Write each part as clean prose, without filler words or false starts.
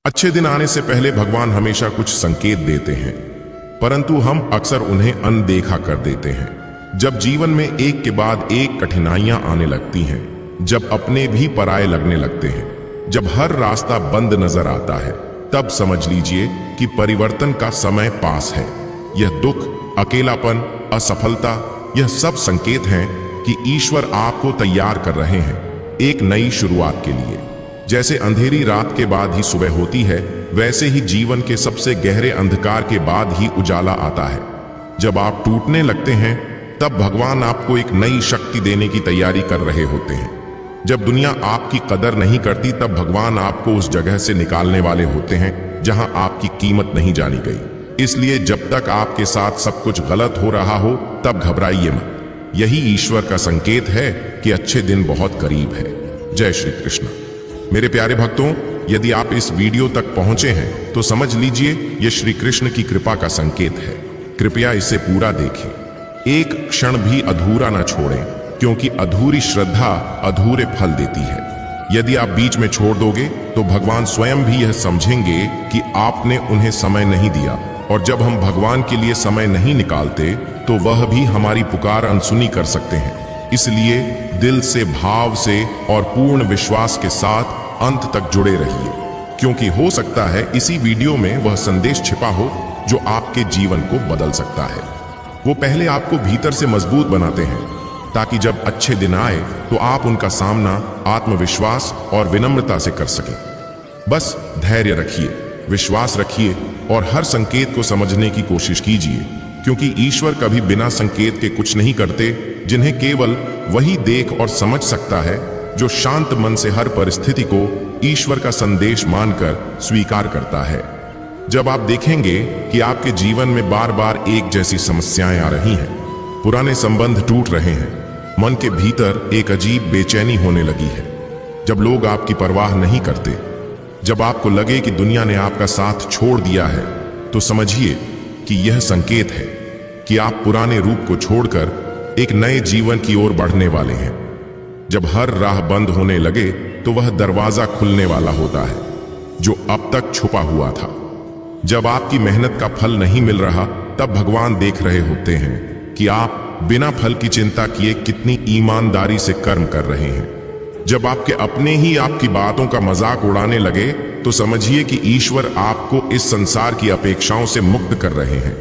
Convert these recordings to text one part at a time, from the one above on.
अच्छे दिन आने से पहले भगवान हमेशा कुछ संकेत देते हैं, परंतु हम अक्सर उन्हें अनदेखा कर देते हैं। जब जीवन में एक के बाद एक कठिनाइयां आने लगती हैं, जब अपने भी पराये लगने लगते हैं, जब हर रास्ता बंद नजर आता है, तब समझ लीजिए कि परिवर्तन का समय पास है। यह दुख, अकेलापन, असफलता, यह सब संकेत हैं कि ईश्वर आपको तैयार कर रहे हैं एक नई शुरुआत के लिए। जैसे अंधेरी रात के बाद ही सुबह होती है, वैसे ही जीवन के सबसे गहरे अंधकार के बाद ही उजाला आता है। जब आप टूटने लगते हैं, तब भगवान आपको एक नई शक्ति देने की तैयारी कर रहे होते हैं। जब दुनिया आपकी कदर नहीं करती, तब भगवान आपको उस जगह से निकालने वाले होते हैं जहां आपकी कीमत नहीं जानी गई। इसलिए जब तक आपके साथ सब कुछ गलत हो रहा हो, तब घबराइए मत। यही ईश्वर का संकेत है कि अच्छे दिन बहुत करीब है। जय श्री कृष्ण। मेरे प्यारे भक्तों, यदि आप इस वीडियो तक पहुंचे हैं तो समझ लीजिए यह श्री कृष्ण की कृपा का संकेत है। कृपया इसे पूरा देखें, एक क्षण भी अधूरा ना छोड़ें, क्योंकि अधूरी श्रद्धा अधूरे फल देती है। यदि आप बीच में छोड़ दोगे तो भगवान स्वयं भी यह समझेंगे कि आपने उन्हें समय नहीं दिया, और जब हम भगवान के लिए समय नहीं निकालते तो वह भी हमारी पुकार अनसुनी कर सकते हैं। इसलिए दिल से, भाव से और पूर्ण विश्वास के साथ अंत तक जुड़े रहिए, क्योंकि हो सकता है इसी वीडियो में वह संदेश छिपा हो जो आपके जीवन को बदल सकता है। वो पहले आपको भीतर से मजबूत बनाते हैं, ताकि जब अच्छे दिन आए तो आप उनका सामना आत्मविश्वास और विनम्रता से कर सकें। बस धैर्य रखिए, विश्वास रखिए और हर संकेत को समझने की कोशिश कीजिए, क्योंकि ईश्वर कभी बिना संकेत के कुछ नहीं करते, जिन्हें केवल वही देख और समझ सकता है जो शांत मन से हर परिस्थिति को ईश्वर का संदेश मानकर स्वीकार करता है। जब आप देखेंगे कि आपके जीवन में बार बार एक जैसी समस्याएं आ रही हैं, पुराने संबंध टूट रहे हैं, मन के भीतर एक अजीब बेचैनी होने लगी है, जब लोग आपकी परवाह नहीं करते, जब आपको लगे कि दुनिया ने आपका साथ छोड़ दिया है, तो समझिए कि यह संकेत है कि आप पुराने रूप को छोड़कर एक नए जीवन की ओर बढ़ने वाले हैं। जब हर राह बंद होने लगे तो वह दरवाजा खुलने वाला होता है जो अब तक छुपा हुआ था। जब आपकी मेहनत का फल नहीं मिल रहा, तब भगवान देख रहे होते हैं कि आप बिना फल की चिंता किए कितनी ईमानदारी से कर्म कर रहे हैं। जब आपके अपने ही आपकी बातों का मजाक उड़ाने लगे, तो समझिए कि ईश्वर आपको इस संसार की अपेक्षाओं से मुक्त कर रहे हैं।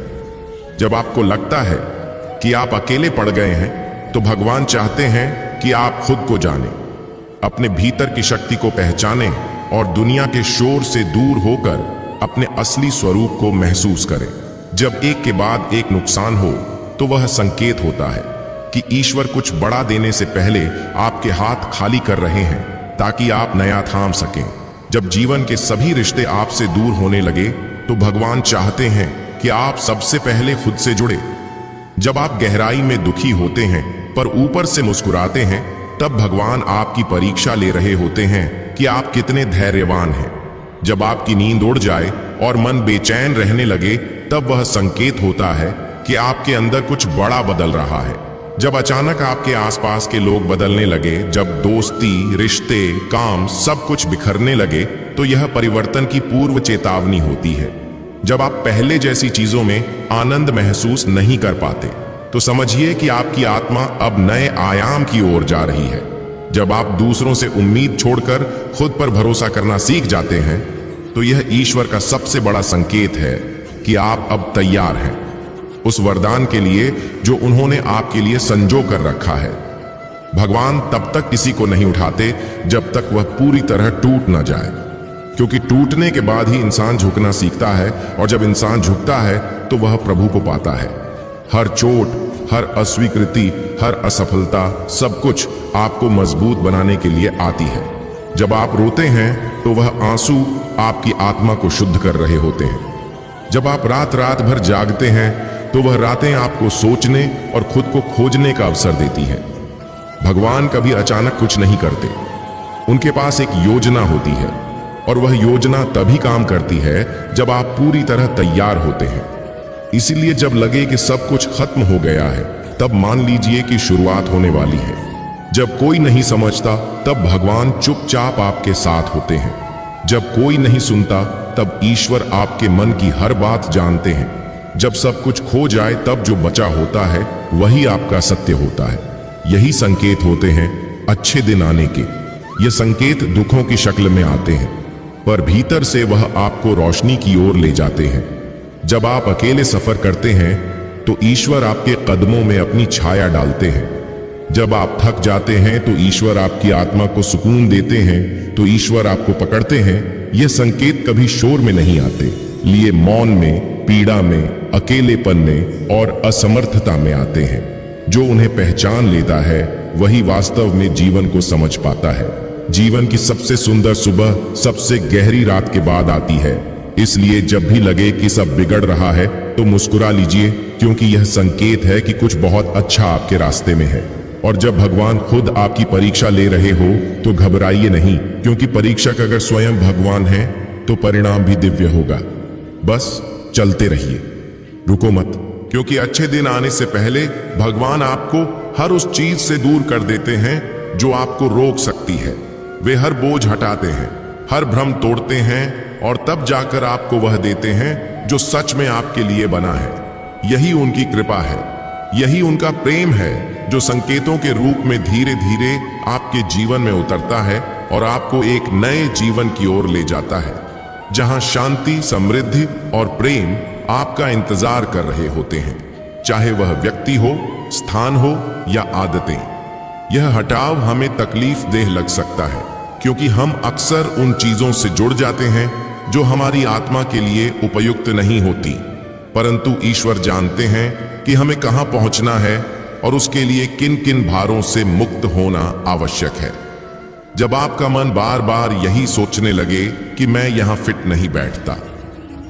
जब आपको लगता है कि आप अकेले पड़ गए हैं, तो भगवान चाहते हैं कि आप खुद को जानें, अपने भीतर की शक्ति को पहचानें और दुनिया के शोर से दूर होकर अपने असली स्वरूप को महसूस करें। जब एक के बाद एक नुकसान हो, तो वह संकेत होता है कि ईश्वर कुछ बड़ा देने से पहले आपके हाथ खाली कर रहे हैं, ताकि आप नया थाम सकें। जब जीवन के सभी रिश्ते आपसे दूर होने लगे, तो भगवान चाहते हैं कि आप सबसे पहले खुद से जुड़े। जब आप गहराई में दुखी होते हैं पर ऊपर से मुस्कुराते हैं, तब भगवान आपकी परीक्षा ले रहे होते हैं कि आप कितने धैर्यवान हैं। जब आपकी नींद उड़ जाए और मन बेचैन रहने लगे, तब वह संकेत होता है कि आपके अंदर कुछ बड़ा बदल रहा है। जब अचानक आपके आसपास के लोग बदलने लगे, जब दोस्ती, रिश्ते, काम सब कुछ बिखरने लगे, तो यह परिवर्तन की पूर्व चेतावनी होती है। जब आप पहले जैसी चीजों में आनंद महसूस नहीं कर पाते, तो समझिए कि आपकी आत्मा अब नए आयाम की ओर जा रही है। जब आप दूसरों से उम्मीद छोड़कर खुद पर भरोसा करना सीख जाते हैं, तो यह ईश्वर का सबसे बड़ा संकेत है कि आप अब तैयार हैं उस वरदान के लिए जो उन्होंने आपके लिए संजो कर रखा है। भगवान तब तक किसी को नहीं उठाते जब तक वह पूरी तरह टूट न जाए, क्योंकि टूटने के बाद ही इंसान झुकना सीखता है, और जब इंसान झुकता है तो वह प्रभु को पाता है। हर चोट, हर अस्वीकृति, हर असफलता, सब कुछ आपको मजबूत बनाने के लिए आती है। जब आप रोते हैं तो वह आंसू आपकी आत्मा को शुद्ध कर रहे होते हैं। जब आप रात रात भर जागते हैं, तो वह रातें आपको सोचने और खुद को खोजने का अवसर देती है। भगवान कभी अचानक कुछ नहीं करते, उनके पास एक योजना होती है, और वह योजना तभी काम करती है जब आप पूरी तरह तैयार होते हैं। इसीलिए जब लगे कि सब कुछ खत्म हो गया है, तब मान लीजिए कि शुरुआत होने वाली है। जब कोई नहीं समझता, तब भगवान चुपचाप आपके साथ होते हैं। जब कोई नहीं सुनता तब ईश्वर आपके मन की हर बात जानते हैं। जब सब कुछ खो जाए तब जो बचा होता है वही आपका सत्य होता है। यही संकेत होते हैं अच्छे दिन आने के। ये संकेत दुखों की शक्ल में आते हैं, पर भीतर से वह आपको रोशनी की ओर ले जाते हैं। जब आप अकेले सफर करते हैं तो ईश्वर आपके कदमों में अपनी छाया डालते हैं। जब आप थक जाते हैं तो ईश्वर आपकी आत्मा को सुकून देते हैं, तो ईश्वर आपको पकड़ते हैं। ये संकेत कभी शोर में नहीं आते, लिए मौन में, पीड़ा में, अकेलेपन में और असमर्थता में आते हैं। जो उन्हें पहचान लेता है वही वास्तव में जीवन को समझ पाता है। जीवन की सबसे सुंदर सुबह सबसे गहरी रात के बाद आती है। इसलिए जब भी लगे कि सब बिगड़ रहा है तो मुस्कुरा लीजिए, क्योंकि यह संकेत है कि कुछ बहुत अच्छा आपके रास्ते में है। और जब भगवान खुद आपकी परीक्षा ले रहे हो तो घबराइए नहीं, क्योंकि परीक्षक अगर स्वयं भगवान है तो परिणाम भी दिव्य होगा। बस चलते रहिए, रुको मत, क्योंकि अच्छे दिन आने से पहले भगवान आपको हर उस चीज से दूर कर देते हैं जो आपको रोक सकती है। वे हर बोझ हटाते हैं, हर भ्रम तोड़ते हैं और तब जाकर आपको वह देते हैं जो सच में आपके लिए बना है। यही उनकी कृपा है, यही उनका प्रेम है जो संकेतों के रूप में धीरे धीरे आपके जीवन में उतरता है और आपको एक नए जीवन की ओर ले जाता है, जहां शांति, समृद्धि और प्रेम आपका इंतजार कर रहे होते हैं। चाहे वह व्यक्ति हो, स्थान हो या आदतें। यह हटाव हमें तकलीफ देह लग सकता है, क्योंकि हम अक्सर उन चीजों से जुड़ जाते हैं जो हमारी आत्मा के लिए उपयुक्त नहीं होती। परंतु ईश्वर जानते हैं कि हमें कहां पहुंचना है और उसके लिए किन किन भारों से मुक्त होना आवश्यक है। जब आपका मन बार बार यही सोचने लगे कि मैं यहां फिट नहीं बैठता,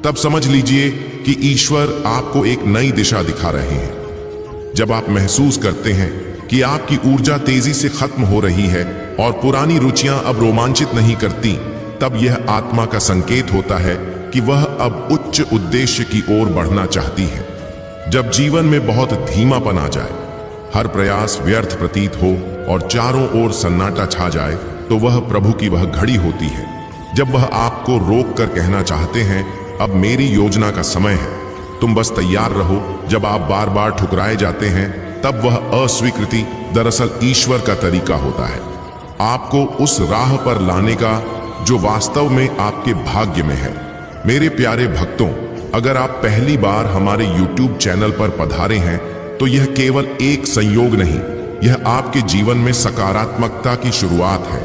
तब समझ लीजिए कि ईश्वर आपको एक नई दिशा दिखा रहे हैं। जब आप महसूस करते हैं कि आपकी ऊर्जा तेजी से खत्म हो रही है और पुरानी रुचियां अब रोमांचित नहीं करती, तब यह आत्मा का संकेत होता है कि वह अब उच्च उद्देश्य की ओर बढ़ना चाहती है। जब जीवन में बहुत धीमापन आ जाए, हर प्रयास व्यर्थ प्रतीत हो और चारों ओर सन्नाटा छा जाए, तो वह प्रभु की वह घड़ी होती है जब वह आपको रोक कर कहना चाहते हैं, अब मेरी योजना का समय है, तुम बस तैयार रहो। जब आप बार बार ठुकराए जाते हैं, तब वह अस्वीकृति दरअसल ईश्वर का तरीका होता है, आपको उस राह पर लाने का जो वास्तव में आपके भाग्य में है। मेरे प्यारे भक्तों, अगर आप पहली बार हमारे YouTube चैनल पर पधारे हैं तो यह केवल एक संयोग नहीं, यह आपके जीवन में सकारात्मकता की शुरुआत है।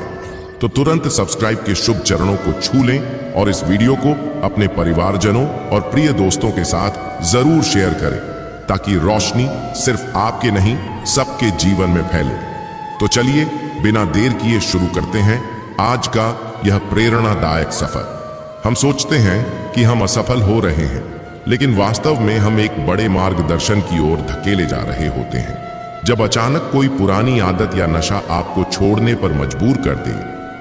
तो तुरंत सब्सक्राइब के शुभ चरणों को छू लें और इस वीडियो को अपने परिवारजनों और प्रिय दोस्तों के साथ जरूर शेयर करें, ताकि रोशनी सिर्फ आपके नहीं सबके जीवन में फैले। तो चलिए बिना देर किए शुरू करते हैं आज का यह प्रेरणादायक सफर। हम सोचते हैं कि हम असफल हो रहे हैं, लेकिन वास्तव में हम एक बड़े मार्गदर्शन की ओर धकेले जा रहे होते हैं। जब अचानक कोई पुरानी आदत या नशा आपको छोड़ने पर मजबूर कर दे,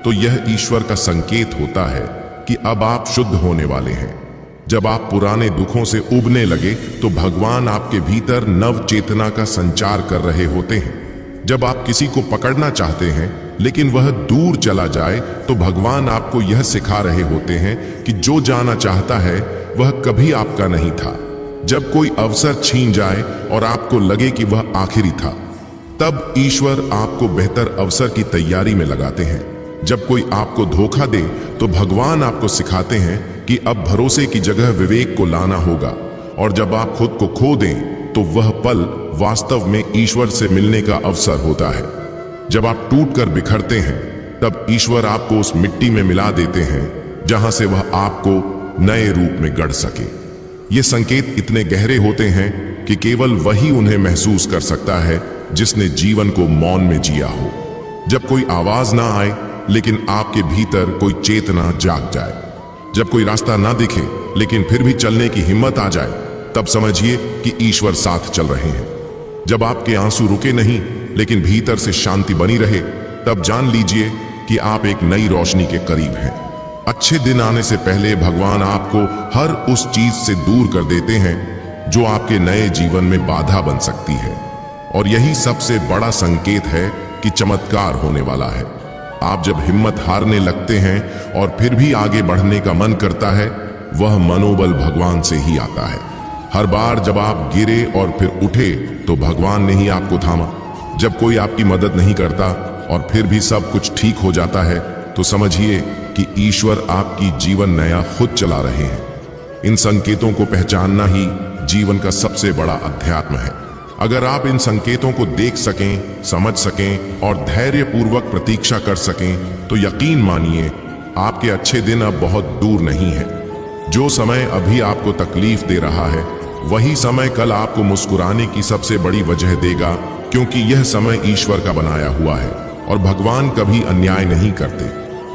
तो यह ईश्वर का संकेत होता है कि अब आप शुद्ध होने वाले हैं। जब आप पुराने दुखों से उबने लगे तो भगवान आपके भीतर नव चेतना का संचार कर रहे होते हैं। जब आप किसी को पकड़ना चाहते हैं लेकिन वह दूर चला जाए, तो भगवान आपको यह सिखा रहे होते हैं कि जो जाना चाहता है वह कभी आपका नहीं था। जब कोई अवसर छीन जाए और आपको लगे कि वह आखिरी था, तब ईश्वर आपको बेहतर अवसर की तैयारी में लगाते हैं। जब कोई आपको धोखा दे तो भगवान आपको सिखाते हैं कि अब भरोसे की जगह विवेक को लाना होगा। और जब आप खुद को खो दें तो वह पल वास्तव में ईश्वर से मिलने का अवसर होता है। जब आप टूट कर बिखरते हैं, तब ईश्वर आपको उस मिट्टी में मिला देते हैं जहां से वह आपको नए रूप में गढ़ सके। ये संकेत इतने गहरे होते हैं कि केवल वही उन्हें महसूस कर सकता है जिसने जीवन को मौन में जिया हो। जब कोई आवाज ना आए लेकिन आपके भीतर कोई चेतना जाग जाए, जब कोई रास्ता ना दिखे लेकिन फिर भी चलने की हिम्मत आ जाए, तब समझिए कि ईश्वर साथ चल रहे हैं। जब आपके आंसू रुके नहीं लेकिन भीतर से शांति बनी रहे, तब जान लीजिए कि आप एक नई रोशनी के करीब हैं। अच्छे दिन आने से पहले भगवान आपको हर उस चीज से दूर कर देते हैं जो आपके नए जीवन में बाधा बन सकती है। और यही सबसे बड़ा संकेत है कि चमत्कार होने वाला है। आप जब हिम्मत हारने लगते हैं और फिर भी आगे बढ़ने का मन करता है, वह मनोबल भगवान से ही आता है। हर बार जब आप गिरे और फिर उठे तो भगवान ने ही आपको थामा। जब कोई आपकी मदद नहीं करता और फिर भी सब कुछ ठीक हो जाता है, तो समझिए कि ईश्वर आपकी जीवन नया खुद चला रहे हैं। इन संकेतों को पहचानना ही जीवन का सबसे बड़ा अध्यात्म है। अगर आप इन संकेतों को देख सकें, समझ सकें और धैर्यपूर्वक प्रतीक्षा कर सकें, तो यकीन मानिए आपके अच्छे दिन अब बहुत दूर नहीं है। जो समय अभी आपको तकलीफ दे रहा है, वही समय कल आपको मुस्कुराने की सबसे बड़ी वजह देगा, क्योंकि यह समय ईश्वर का बनाया हुआ है और भगवान कभी अन्याय नहीं करते।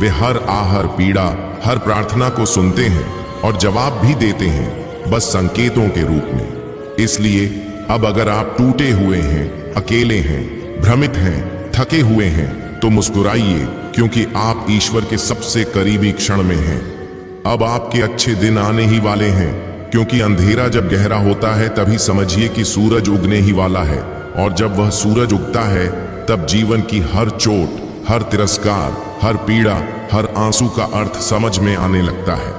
वे हर आहर पीड़ा, हर प्रार्थना को सुनते हैं और जवाब भी देते हैं, बस संकेतों के रूप में। इसलिए अब अगर आप टूटे हुए हैं, अकेले हैं, भ्रमित हैं, थके हुए हैं, तो मुस्कुराइए, क्योंकि आप ईश्वर के सबसे करीबी क्षण में हैं। अब आपके अच्छे दिन आने ही वाले हैं, क्योंकि अंधेरा जब गहरा होता है तभी समझिए कि सूरज उगने ही वाला है, और जब वह सूरज उगता है तब जीवन की हर चोट, हर तिरस्कार, हर पीड़ा, हर आंसू का अर्थ समझ में आने लगता है।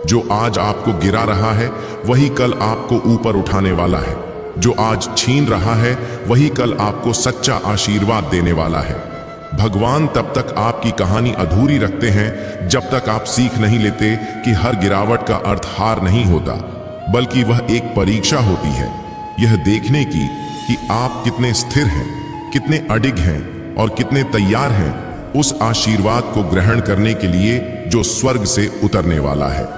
जो आज आपको गिरा रहा है वही कल आपको ऊपर उठाने वाला है। जो आज छीन रहा है वही कल आपको सच्चा आशीर्वाद देने वाला है। भगवान तब तक आपकी कहानी अधूरी रखते हैं जब तक आप सीख नहीं लेते कि हर गिरावट का अर्थ हार नहीं होता, बल्कि वह एक परीक्षा होती है, यह देखने की कि आप कितने स्थिर हैं, कितने अडिग हैं और कितने तैयार हैं उस आशीर्वाद को ग्रहण करने के लिए जो स्वर्ग से उतरने वाला है।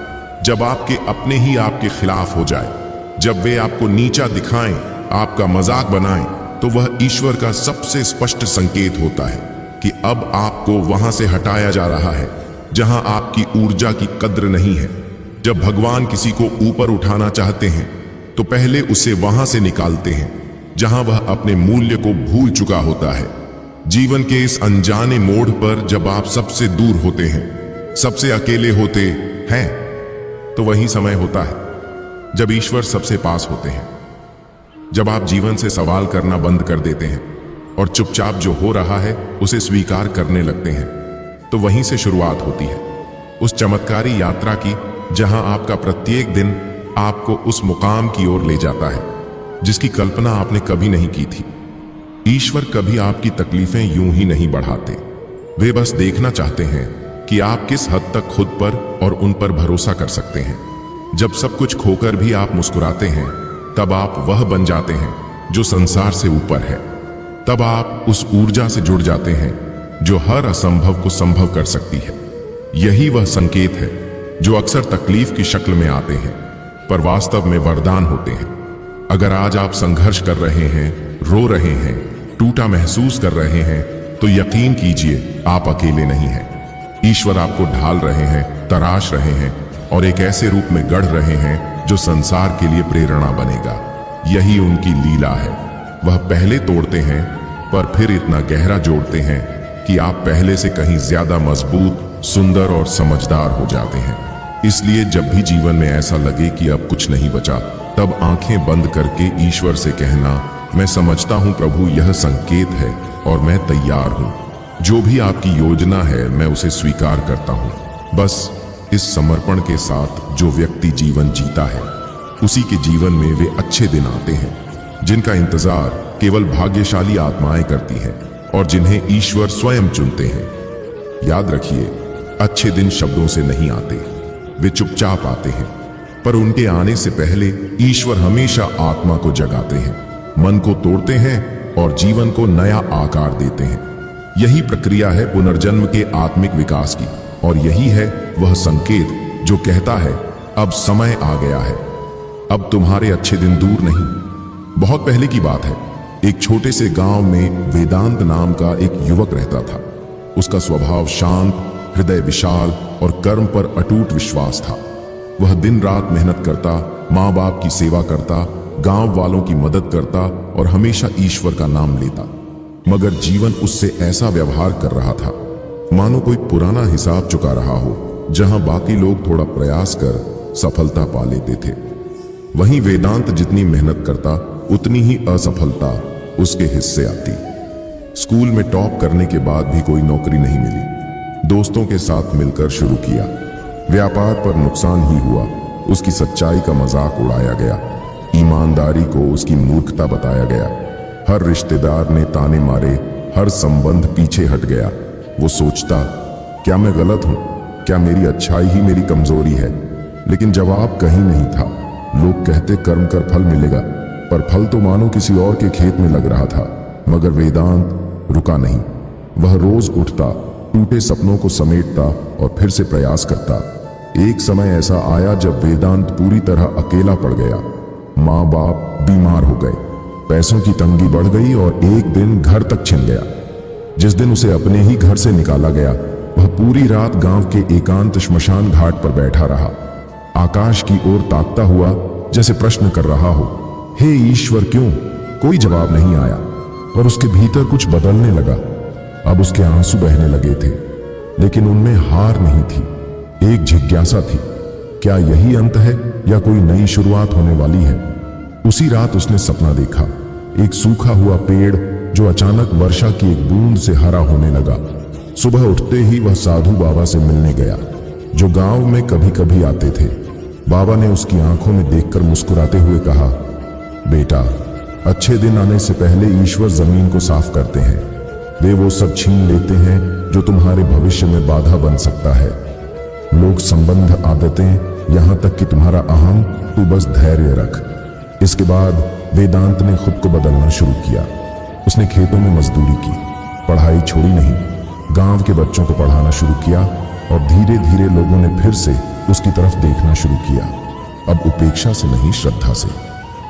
जब आपके अपने ही आपके खिलाफ हो जाए, जब वे आपको नीचा दिखाएं, आपका मजाक बनाएं, तो वह ईश्वर का सबसे स्पष्ट संकेत होता है कि अब आपको वहां से हटाया जा रहा है जहां आपकी ऊर्जा की कद्र नहीं है। जब भगवान किसी को ऊपर उठाना चाहते हैं तो पहले उसे वहां से निकालते हैं जहां वह अपने मूल्य को भूल चुका होता है। जीवन के इस अनजाने मोड़ पर जब आप सबसे दूर होते हैं, सबसे अकेले होते हैं, तो वही समय होता है जब ईश्वर सबसे पास होते हैं। जब आप जीवन से सवाल करना बंद कर देते हैं और चुपचाप जो हो रहा है उसे स्वीकार करने लगते हैं, तो वहीं से शुरुआत होती है उस चमत्कारी यात्रा की, जहां आपका प्रत्येक दिन आपको उस मुकाम की ओर ले जाता है जिसकी कल्पना आपने कभी नहीं की थी। ईश्वर कभी आपकी तकलीफें यूं ही नहीं बढ़ाते। वे बस देखना चाहते हैं कि आप किस हद तक खुद पर और उन पर भरोसा कर सकते हैं। जब सब कुछ खोकर भी आप मुस्कुराते हैं, तब आप वह बन जाते हैं जो संसार से ऊपर है। तब आप उस ऊर्जा से जुड़ जाते हैं जो हर असंभव को संभव कर सकती है। यही वह संकेत है जो अक्सर तकलीफ की शक्ल में आते हैं, पर वास्तव में वरदान होते हैं। अगर आज आप संघर्ष कर रहे हैं, रो रहे हैं, टूटा महसूस कर रहे हैं, तो यकीन कीजिए आप अकेले नहीं हैं। ईश्वर आपको ढाल रहे हैं, तराश रहे हैं और एक ऐसे रूप में गढ़ रहे हैं जो संसार के लिए प्रेरणा बनेगा। यही उनकी लीला है। वह पहले तोड़ते हैं पर फिर इतना गहरा जोड़ते हैं कि आप पहले से कहीं ज्यादा मजबूत, सुंदर और समझदार हो जाते हैं। इसलिए जब भी जीवन में ऐसा लगे कि अब कुछ नहीं बचा, तब आंखें बंद करके ईश्वर से कहना, मैं समझता हूं प्रभु यह संकेत है और मैं तैयार हूं। जो भी आपकी योजना है मैं उसे स्वीकार करता हूं। बस इस समर्पण के साथ जो व्यक्ति जीवन जीता है, उसी के जीवन में वे अच्छे दिन आते हैं जिनका इंतजार केवल भाग्यशाली आत्माएं करती हैं और जिन्हें ईश्वर स्वयं चुनते हैं। याद रखिए, अच्छे दिन शब्दों से नहीं आते, वे चुपचाप आते हैं, पर उनके आने से पहले ईश्वर हमेशा आत्मा को जगाते हैं, मन को तोड़ते हैं और जीवन को नया आकार देते हैं। यही प्रक्रिया है पुनर्जन्म के आत्मिक विकास की, और यही है वह संकेत जो कहता है अब समय आ गया है, अब तुम्हारे अच्छे दिन दूर नहीं। बहुत पहले की बात है, एक छोटे से गांव में वेदांत नाम का एक युवक रहता था। उसका स्वभाव शांत, हृदय विशाल और कर्म पर अटूट विश्वास था। वह दिन रात मेहनत करता, माँ बाप की सेवा करता, गांव वालों की मदद करता और हमेशा ईश्वर का नाम लेता। मगर जीवन उससे ऐसा व्यवहार कर रहा था मानो कोई पुराना हिसाब चुका रहा हो, जहां बाकी लोग थोड़ा प्रयास कर सफलता पा लेते थे, वहीं वेदांत जितनी मेहनत करता उतनी ही असफलता उसके हिस्से आती। स्कूल में टॉप करने के बाद भी कोई नौकरी नहीं मिली, दोस्तों के साथ मिलकर शुरू किया। व्यापार पर नुकसान ही हुआ। उसकी सच्चाई का मजाक उड़ाया गया, ईमानदारी को उसकी मूर्खता बताया गया। हर रिश्तेदार ने ताने मारे, हर संबंध पीछे हट गया। वो सोचता, क्या मैं गलत हूं? क्या मेरी अच्छाई ही मेरी कमजोरी है? लेकिन जवाब कहीं नहीं था। लोग कहते कर्म कर फल मिलेगा, पर फल तो मानो किसी और के खेत में लग रहा था। मगर वेदांत रुका नहीं। वह रोज उठता, टूटे सपनों को समेटता और फिर से प्रयास करता। एक समय ऐसा आया जब वेदांत पूरी तरह अकेला पड़ गया। माँ बाप बीमार हो गए, पैसों की तंगी बढ़ गई और एक दिन घर तक छिन गया। जिस दिन उसे अपने ही घर से निकाला गया, वह पूरी रात गांव के एकांत श्मशान घाट पर बैठा रहा, आकाश की ओर ताकता हुआ, जैसे प्रश्न कर रहा हो, हे ईश्वर क्यों? कोई जवाब नहीं आया, पर उसके भीतर कुछ बदलने लगा। अब उसके आंसू बहने लगे थे, लेकिन उनमें हार नहीं थी। एक जिज्ञासा थी, क्या यही अंत है या कोई नई शुरुआत होने वाली है? उसी रात उसने सपना देखा, एक सूखा हुआ पेड़ जो अचानक वर्षा की एक बूंद से हरा होने लगा। सुबह उठते ही वह साधु बाबा से मिलने गया, जो गांव में कभी कभी आते थे। बाबा ने उसकी आंखों में देखकर मुस्कुराते हुए कहा, बेटा, अच्छे दिन आने से पहले ईश्वर जमीन को साफ करते हैं। वे वो सब छीन लेते हैं जो तुम्हारे भविष्य में बाधा बन सकता है। लोग, संबंध, आदतें, यहां तक कि तुम्हारा अहम, तू बस धैर्य रख। इसके बाद वेदांत ने खुद को बदलना शुरू किया। उसने खेतों में मजदूरी की, पढ़ाई छोड़ी नहीं, गांव के बच्चों को पढ़ाना शुरू किया और धीरे धीरे लोगों ने फिर से उसकी तरफ देखना शुरू किया। अब उपेक्षा से नहीं, श्रद्धा से।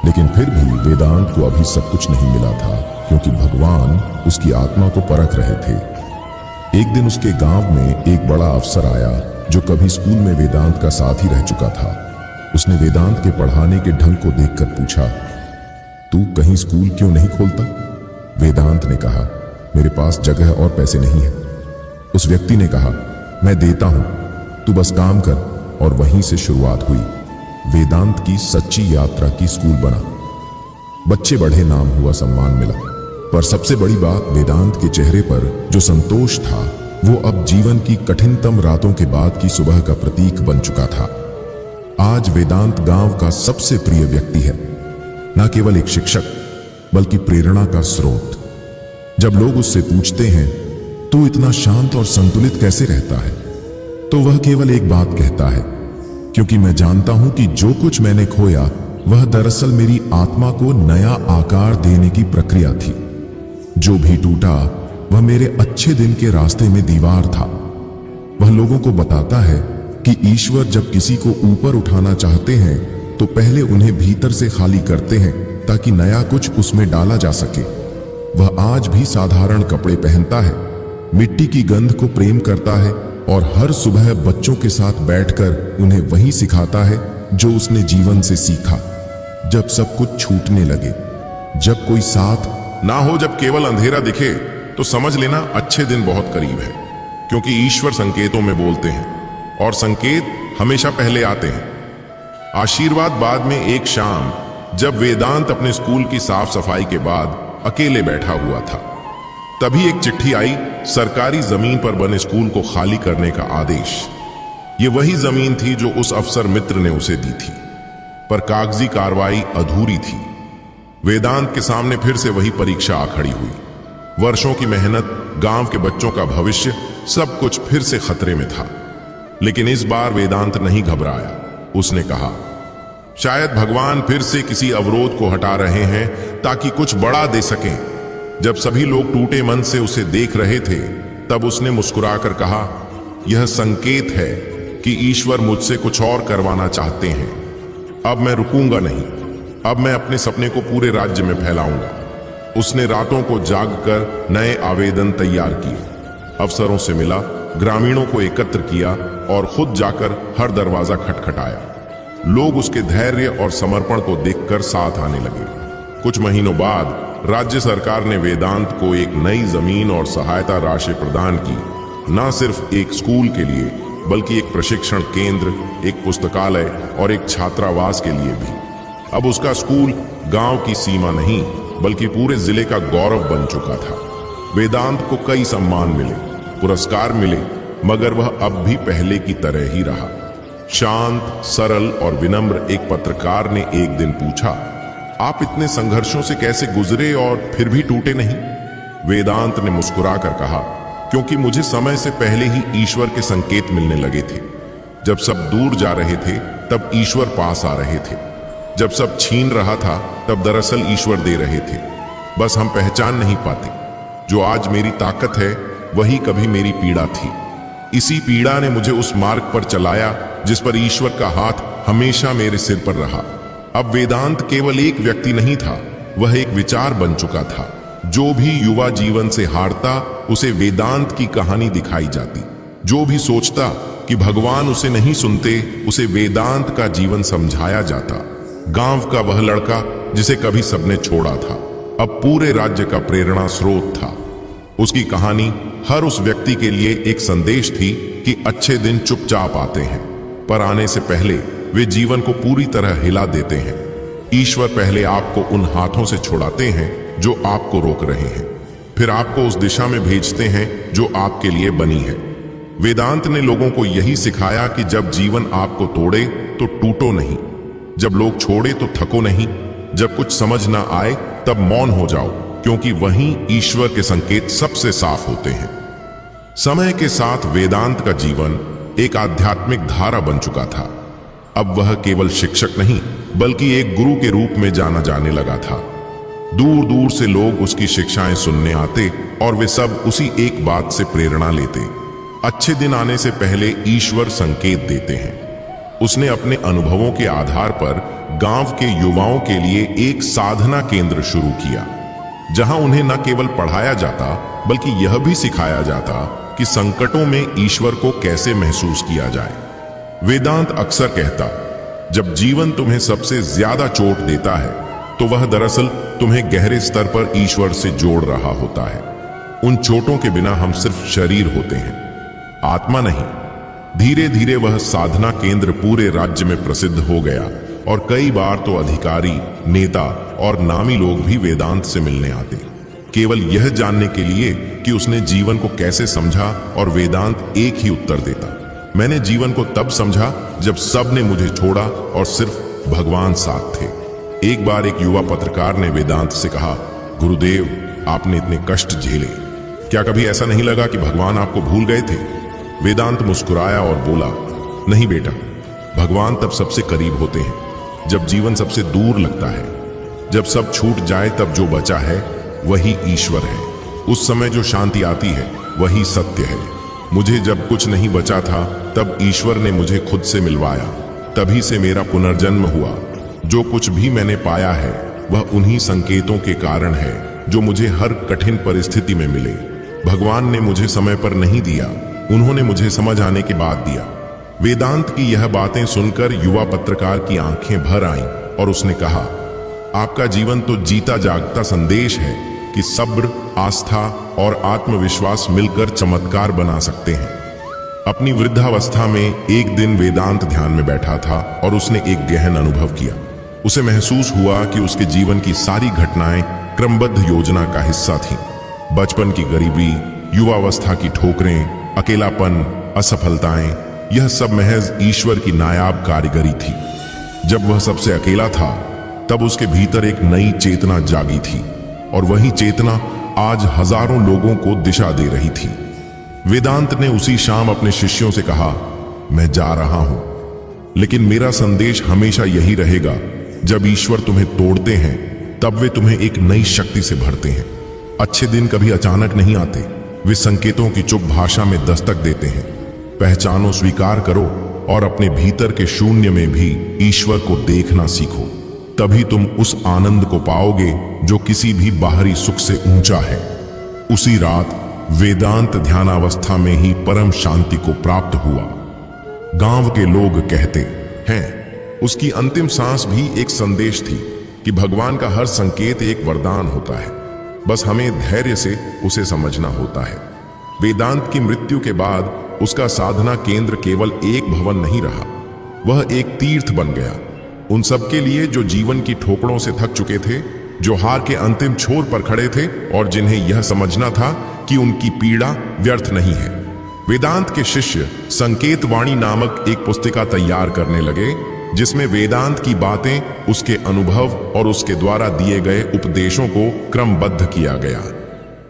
लेकिन फिर भी वेदांत को अभी सब कुछ नहीं मिला था, क्योंकि भगवान उसकी आत्मा को परख रहे थे। एक दिन उसके गांव में एक बड़ा अफसर आया जो कभी स्कूल में वेदांत का साथी रह चुका था। उसने वेदांत के पढ़ाने के ढंग को देखकर पूछा, तू कहीं स्कूल क्यों नहीं खोलता? वेदांत ने कहा, मेरे पास जगह और पैसे नहीं है। उस व्यक्ति ने कहा, मैं देता हूं, तू बस काम कर। और वहीं से शुरुआत हुई वेदांत की सच्ची यात्रा की। स्कूल बना, बच्चे बढ़े, नाम हुआ, सम्मान मिला। पर सबसे बड़ी बात, वेदांत के चेहरे पर जो संतोष था, वो अब जीवन की कठिनतम रातों के बाद की सुबह का प्रतीक बन चुका था। आज वेदांत गांव का सबसे प्रिय व्यक्ति है, न केवल एक शिक्षक बल्कि प्रेरणा का स्रोत। जब लोग उससे पूछते हैं, तू इतना शांत और संतुलित कैसे रहता है, तो वह केवल एक बात कहता है, क्योंकि मैं जानता हूं कि जो कुछ मैंने खोया वह दरअसल मेरी आत्मा को नया आकार देने की प्रक्रिया थी। जो भी टूटा वह मेरे अच्छे दिन के रास्ते में दीवार था। वह लोगों को बताता है कि ईश्वर जब किसी को ऊपर उठाना चाहते हैं तो पहले उन्हें भीतर से खाली करते हैं, ताकि नया कुछ उसमें डाला जा सके। वह आज भी साधारण कपड़े पहनता है, मिट्टी की गंध को प्रेम करता है और हर सुबह बच्चों के साथ बैठकर उन्हें वही सिखाता है जो उसने जीवन से सीखा। जब सब कुछ छूटने लगे, जब कोई साथ ना हो, जब केवल अंधेरा दिखे, तो समझ लेना अच्छे दिन बहुत करीब है, क्योंकि ईश्वर संकेतों में बोलते हैं और संकेत हमेशा पहले आते हैं। आशीर्वाद बाद में एक शाम, जब वेदांत अपने स्कूल की साफ सफाई के बाद अकेले बैठा हुआ था, तभी एक चिट्ठी आई, सरकारी जमीन पर बने स्कूल को खाली करने का आदेश। ये वही जमीन थी जो उस अफसर मित्र ने उसे दी थी, पर कागजी कार्रवाई अधूरी थी। वेदांत के सामने फिर से वही परीक्षा आ खड़ी हुई। वर्षों की मेहनत, गांव के बच्चों का भविष्य, सब कुछ फिर से खतरे में था। लेकिन इस बार वेदांत नहीं घबराया। उसने कहा, शायद भगवान फिर से किसी अवरोध को हटा रहे हैं ताकि कुछ बड़ा दे सकें। जब सभी लोग टूटे मन से उसे देख रहे थे, तब उसने मुस्कुराकर कहा, यह संकेत है कि ईश्वर मुझसे कुछ और करवाना चाहते हैं। अब मैं रुकूंगा नहीं, अब मैं अपने सपने को पूरे राज्य में फैलाऊंगा। उसने रातों को जागकर नए आवेदन तैयार किए, अफसरों से मिला, ग्रामीणों को एकत्र किया और खुद जाकर हर दरवाजा खटखटाया। लोग उसके धैर्य और समर्पण को देखकर साथ आने लगे। कुछ महीनों बाद राज्य सरकार ने वेदांत को एक नई जमीन और सहायता राशि प्रदान की, न सिर्फ एक स्कूल के लिए बल्कि एक प्रशिक्षण केंद्र, एक पुस्तकालय और एक छात्रावास के लिए भी। अब उसका स्कूल गांव की सीमा नहीं बल्कि पूरे जिले का गौरव बन चुका था। वेदांत को कई सम्मान मिले, पुरस्कार मिले मगर वह अब भी पहले की तरह ही रहा। शांत, सरल और विनम्र एक पत्रकार ने एक दिन पूछा, आप इतने संघर्षों से कैसे गुजरे और फिर भी टूटे नहीं? वेदांत ने मुस्कुराकर कहा, क्योंकि मुझे समय से पहले ही ईश्वर के संकेत मिलने लगे थे। जब सब दूर जा रहे थे तब ईश्वर पास आ रहे थे। जब सब छीन रहा था तब दरअसल ईश्वर दे रहे थे। बस हम पहचान नहीं पाते। जो आज मेरी ताकत है वही कभी मेरी पीड़ा थी। इसी पीड़ा ने मुझे उस मार्ग पर चलाया जिस पर ईश्वर का हाथ हमेशा मेरे सिर पर रहा। अब वेदांत केवल एक व्यक्ति नहीं था, वह एक विचार बन चुका था। जो भी युवा जीवन से हारता उसे वेदांत की कहानी दिखाई जाती। जो भी सोचता कि भगवान उसे नहीं सुनते उसे वेदांत का जीवन समझाया जाता। गांव का वह लड़का जिसे कभी सबने छोड़ा था अब पूरे राज्य का प्रेरणा स्रोत था। उसकी कहानी हर उस व्यक्ति के लिए एक संदेश थी कि अच्छे दिन चुपचाप आते हैं, पर आने से पहले वे जीवन को पूरी तरह हिला देते हैं। ईश्वर पहले आपको उन हाथों से छुड़ाते हैं जो आपको रोक रहे हैं, फिर आपको उस दिशा में भेजते हैं जो आपके लिए बनी है। वेदांत ने लोगों को यही सिखाया कि जब जीवन आपको तोड़े तो टूटो नहीं, जब लोग छोड़े तो थको नहीं, जब कुछ समझ ना आए तब मौन हो जाओ, क्योंकि वहीं ईश्वर के संकेत सबसे साफ होते हैं। समय के साथ वेदांत का जीवन एक आध्यात्मिक धारा बन चुका था। अब वह केवल शिक्षक नहीं बल्कि एक गुरु के रूप में जाना जाने लगा था। दूर दूर से लोग उसकी शिक्षाएं सुनने आते और वे सब उसी एक बात से प्रेरणा लेते, अच्छे दिन आने से पहले ईश्वर संकेत देते हैं। उसने अपने अनुभवों के आधार पर गांव के युवाओं के लिए एक साधना केंद्र शुरू किया, जहां उन्हें न केवल पढ़ाया जाता बल्कि यह भी सिखाया जाता कि संकटों में ईश्वर को कैसे महसूस किया जाए। वेदांत अक्सर कहता, जब जीवन तुम्हें सबसे ज्यादा चोट देता है तो वह दरअसल तुम्हें गहरे स्तर पर ईश्वर से जोड़ रहा होता है। उन चोटों के बिना हम सिर्फ शरीर होते हैं, आत्मा नहीं। धीरे धीरे वह साधना केंद्र पूरे राज्य में प्रसिद्ध हो गया और कई बार तो अधिकारी, नेता और नामी लोग भी वेदांत से मिलने आते, केवल यह जानने के लिए कि उसने जीवन को कैसे समझा। और वेदांत एक ही उत्तर देता, मैंने जीवन को तब समझा जब सब ने मुझे छोड़ा और सिर्फ भगवान साथ थे। एक बार एक युवा पत्रकार ने वेदांत से कहा, गुरुदेव, आपने इतने कष्ट झेले, क्या कभी ऐसा नहीं लगा कि भगवान आपको भूल गए थे? वेदांत मुस्कुराया और बोला, नहीं बेटा, भगवान तब सबसे करीब होते हैं जब जीवन सबसे दूर लगता है। जब सब छूट जाए तब जो बचा है वही ईश्वर है। उस समय जो शांति आती है वही सत्य है। मुझे जब कुछ नहीं बचा था तब ईश्वर ने मुझे खुद से मिलवाया, तभी से मेरा पुनर्जन्म हुआ। जो कुछ भी मैंने पाया है वह उन्हीं संकेतों के कारण है जो मुझे हर कठिन परिस्थिति में मिले। भगवान ने मुझे समय पर नहीं दिया, उन्होंने मुझे समझ आने के बाद दिया। वेदांत की यह बातें सुनकर युवा पत्रकार की आंखें भर आईं और उसने कहा, आपका जीवन तो जीता जागता संदेश है कि सब्र, आस्था और आत्मविश्वास मिलकर चमत्कार बना सकते हैं। अपनी वृद्धावस्था में एक दिन वेदांत ध्यान में बैठा था और उसने एक गहन अनुभव किया। उसे महसूस हुआ कि उसके जीवन की सारी घटनाएं क्रमबद्ध योजना का हिस्सा थीं। बचपन की गरीबी, युवावस्था की ठोकरें, अकेलापन, असफलताएं, यह सब महज ईश्वर की नायाब कारीगरी थी। जब वह सबसे अकेला था तब उसके भीतर एक नई चेतना जागी थी और वही चेतना आज हजारों लोगों को दिशा दे रही थी। वेदांत ने उसी शाम अपने शिष्यों से कहा, मैं जा रहा हूं, लेकिन मेरा संदेश हमेशा यही रहेगा, जब ईश्वर तुम्हें तोड़ते हैं तब वे तुम्हें एक नई शक्ति से भरते हैं। अच्छे दिन कभी अचानक नहीं आते, वे संकेतों की चुप भाषा में दस्तक देते हैं। पहचानो, स्वीकार करो और अपने भीतर के शून्य में भी ईश्वर को देखना सीखो, तभी तुम उस आनंद को पाओगे जो किसी भी बाहरी सुख से ऊंचा है। उसी रात वेदांत ध्यानावस्था में ही परम शांति को प्राप्त हुआ। गांव के लोग कहते हैं, उसकी अंतिम सांस भी एक संदेश थी कि भगवान का हर संकेत एक वरदान होता है, बस हमें धैर्य से उसे समझना होता है। वेदांत की मृत्यु के बाद उसका साधना केंद्र केवल एक भवन नहीं रहा, वह एक तीर्थ बन गया। उन सब के लिए जो जीवन की ठोकरों से थक चुके थे, जो हार के अंतिम छोर पर खड़े थे और जिन्हें यह समझना था कि उनकी पीड़ा व्यर्थ नहीं है। वेदांत के शिष्य संकेतवाणी नामक एक पुस्तिका तैयार करने लगे, जिसमें वेदांत की बातें, उसके अनुभव और उसके द्वारा दिए गए उपदेशों को क्रमबद्ध किया गया।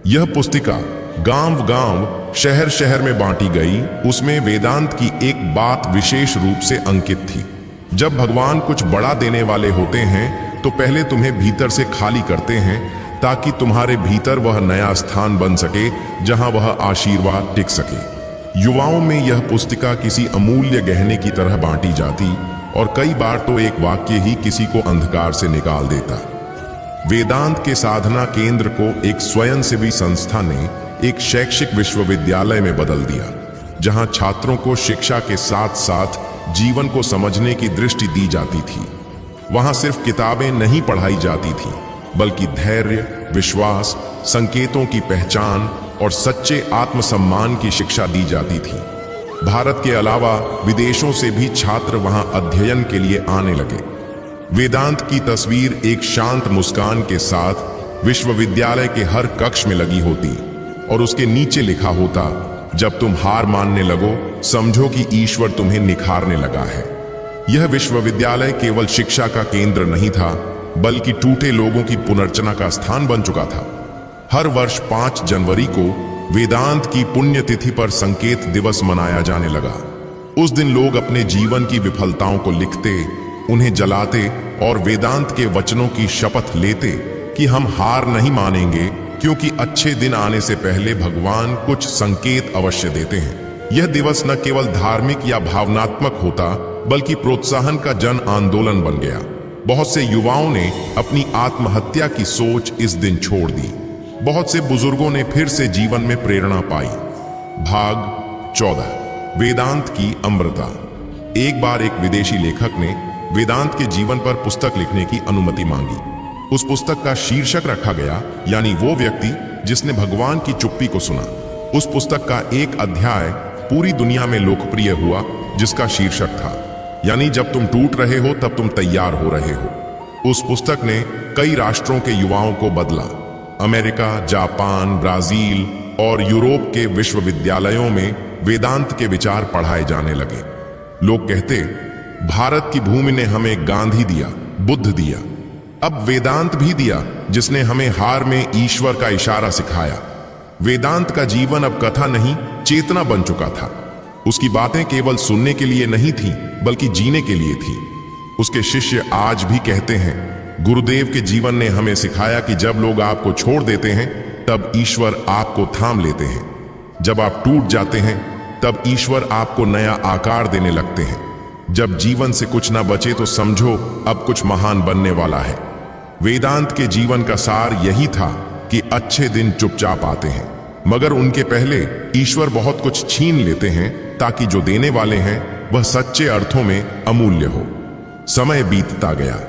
यह पुस्तिका गांव-गांव, शहर-शहर में बांटी गई। उसमें वेदांत की एक बात विशेष रूप से अंकित थी। जब भगवान कुछ बड़ा देने वाले होते हैं तो पहले तुम्हें भीतर से खाली करते हैं, ताकि तुम्हारे भीतर वह नया स्थान बन सके जहां वह आशीर्वाद टिक सके। युवाओं में यह पुस्तिका किसी अमूल्य गहने की तरह बांटी जाती और कई बार तो एक वाक्य ही किसी को अंधकार से निकाल देता। वेदांत के साधना केंद्र को एक स्वयंसेवी संस्था ने एक शैक्षिक विश्वविद्यालय में बदल दिया, जहां छात्रों को शिक्षा के साथ साथ जीवन को समझने की दृष्टि दी जाती थी। वहां सिर्फ किताबें नहीं पढ़ाई जाती थी, बल्कि धैर्य, विश्वास, संकेतों की पहचान और सच्चे आत्मसम्मान की शिक्षा दी जाती थी। भारत के अलावा विदेशों से भी छात्र वहां अध्ययन के लिए आने लगे। वेदांत की तस्वीर एक शांत मुस्कान के साथ विश्वविद्यालय के हर कक्ष में लगी होती और उसके नीचे लिखा होता, जब तुम हार मानने लगो, समझो कि ईश्वर तुम्हें निखारने लगा है। यह विश्वविद्यालय केवल शिक्षा का केंद्र नहीं था, बल्कि टूटे लोगों की पुनर्रचना का स्थान बन चुका था। हर वर्ष 5 जनवरी को वेदांत की पुण्यतिथि पर संकेत दिवस मनाया जाने लगा। उस दिन लोग अपने जीवन की विफलताओं को लिखते, उन्हें जलाते और वेदांत के वचनों की शपथ लेते कि हम हार नहीं मानेंगे, क्योंकि अच्छे दिन आने से पहले भगवान कुछ संकेत अवश्य देते हैं। यह दिवस न केवल धार्मिक या भावनात्मक होता, बल्कि प्रोत्साहन का जन आंदोलन बन गया। बहुत से युवाओं ने अपनी आत्महत्या की सोच इस दिन छोड़ दी। बहुत से बुजुर्गों ने फिर से जीवन में प्रेरणा पाई। भाग 14, वेदांत की अमृता। एक बार एक विदेशी लेखक ने वेदांत के जीवन पर पुस्तक लिखने की अनुमति मांगी। उस पुस्तक का शीर्षक रखा गया, यानी वो व्यक्ति जिसने भगवान की चुप्पी को सुना। उस पुस्तक का एक अध्याय पूरी दुनिया में लोकप्रिय हुआ, जिसका शीर्षक था, यानी जब तुम टूट रहे हो तब तुम तैयार हो रहे हो। उस पुस्तक ने कई राष्ट्रों के युवाओं को बदला। अमेरिका, जापान, ब्राजील और यूरोप के विश्वविद्यालयों में वेदांत के विचार पढ़ाए जाने लगे। लोग कहते, भारत की भूमि ने हमें गांधी दिया, बुद्ध दिया, अब वेदांत भी दिया, जिसने हमें हार में ईश्वर का इशारा सिखाया। वेदांत का जीवन अब कथा नहीं, चेतना बन चुका था। उसकी बातें केवल सुनने के लिए नहीं थी, बल्कि जीने के लिए थी। उसके शिष्य आज भी कहते हैं, गुरुदेव के जीवन ने हमें सिखाया कि जब लोग आपको छोड़ देते हैं, तब ईश्वर आपको थाम लेते हैं। जब आप टूट जाते हैं, तब ईश्वर आपको नया आकार देने लगते हैं। जब जीवन से कुछ ना बचे तो समझो अब कुछ महान बनने वाला है। वेदांत के जीवन का सार यही था कि अच्छे दिन चुपचाप आते हैं, मगर उनके पहले ईश्वर बहुत कुछ छीन लेते हैं, ताकि जो देने वाले हैं वह सच्चे अर्थों में अमूल्य हो। समय बीतता गया,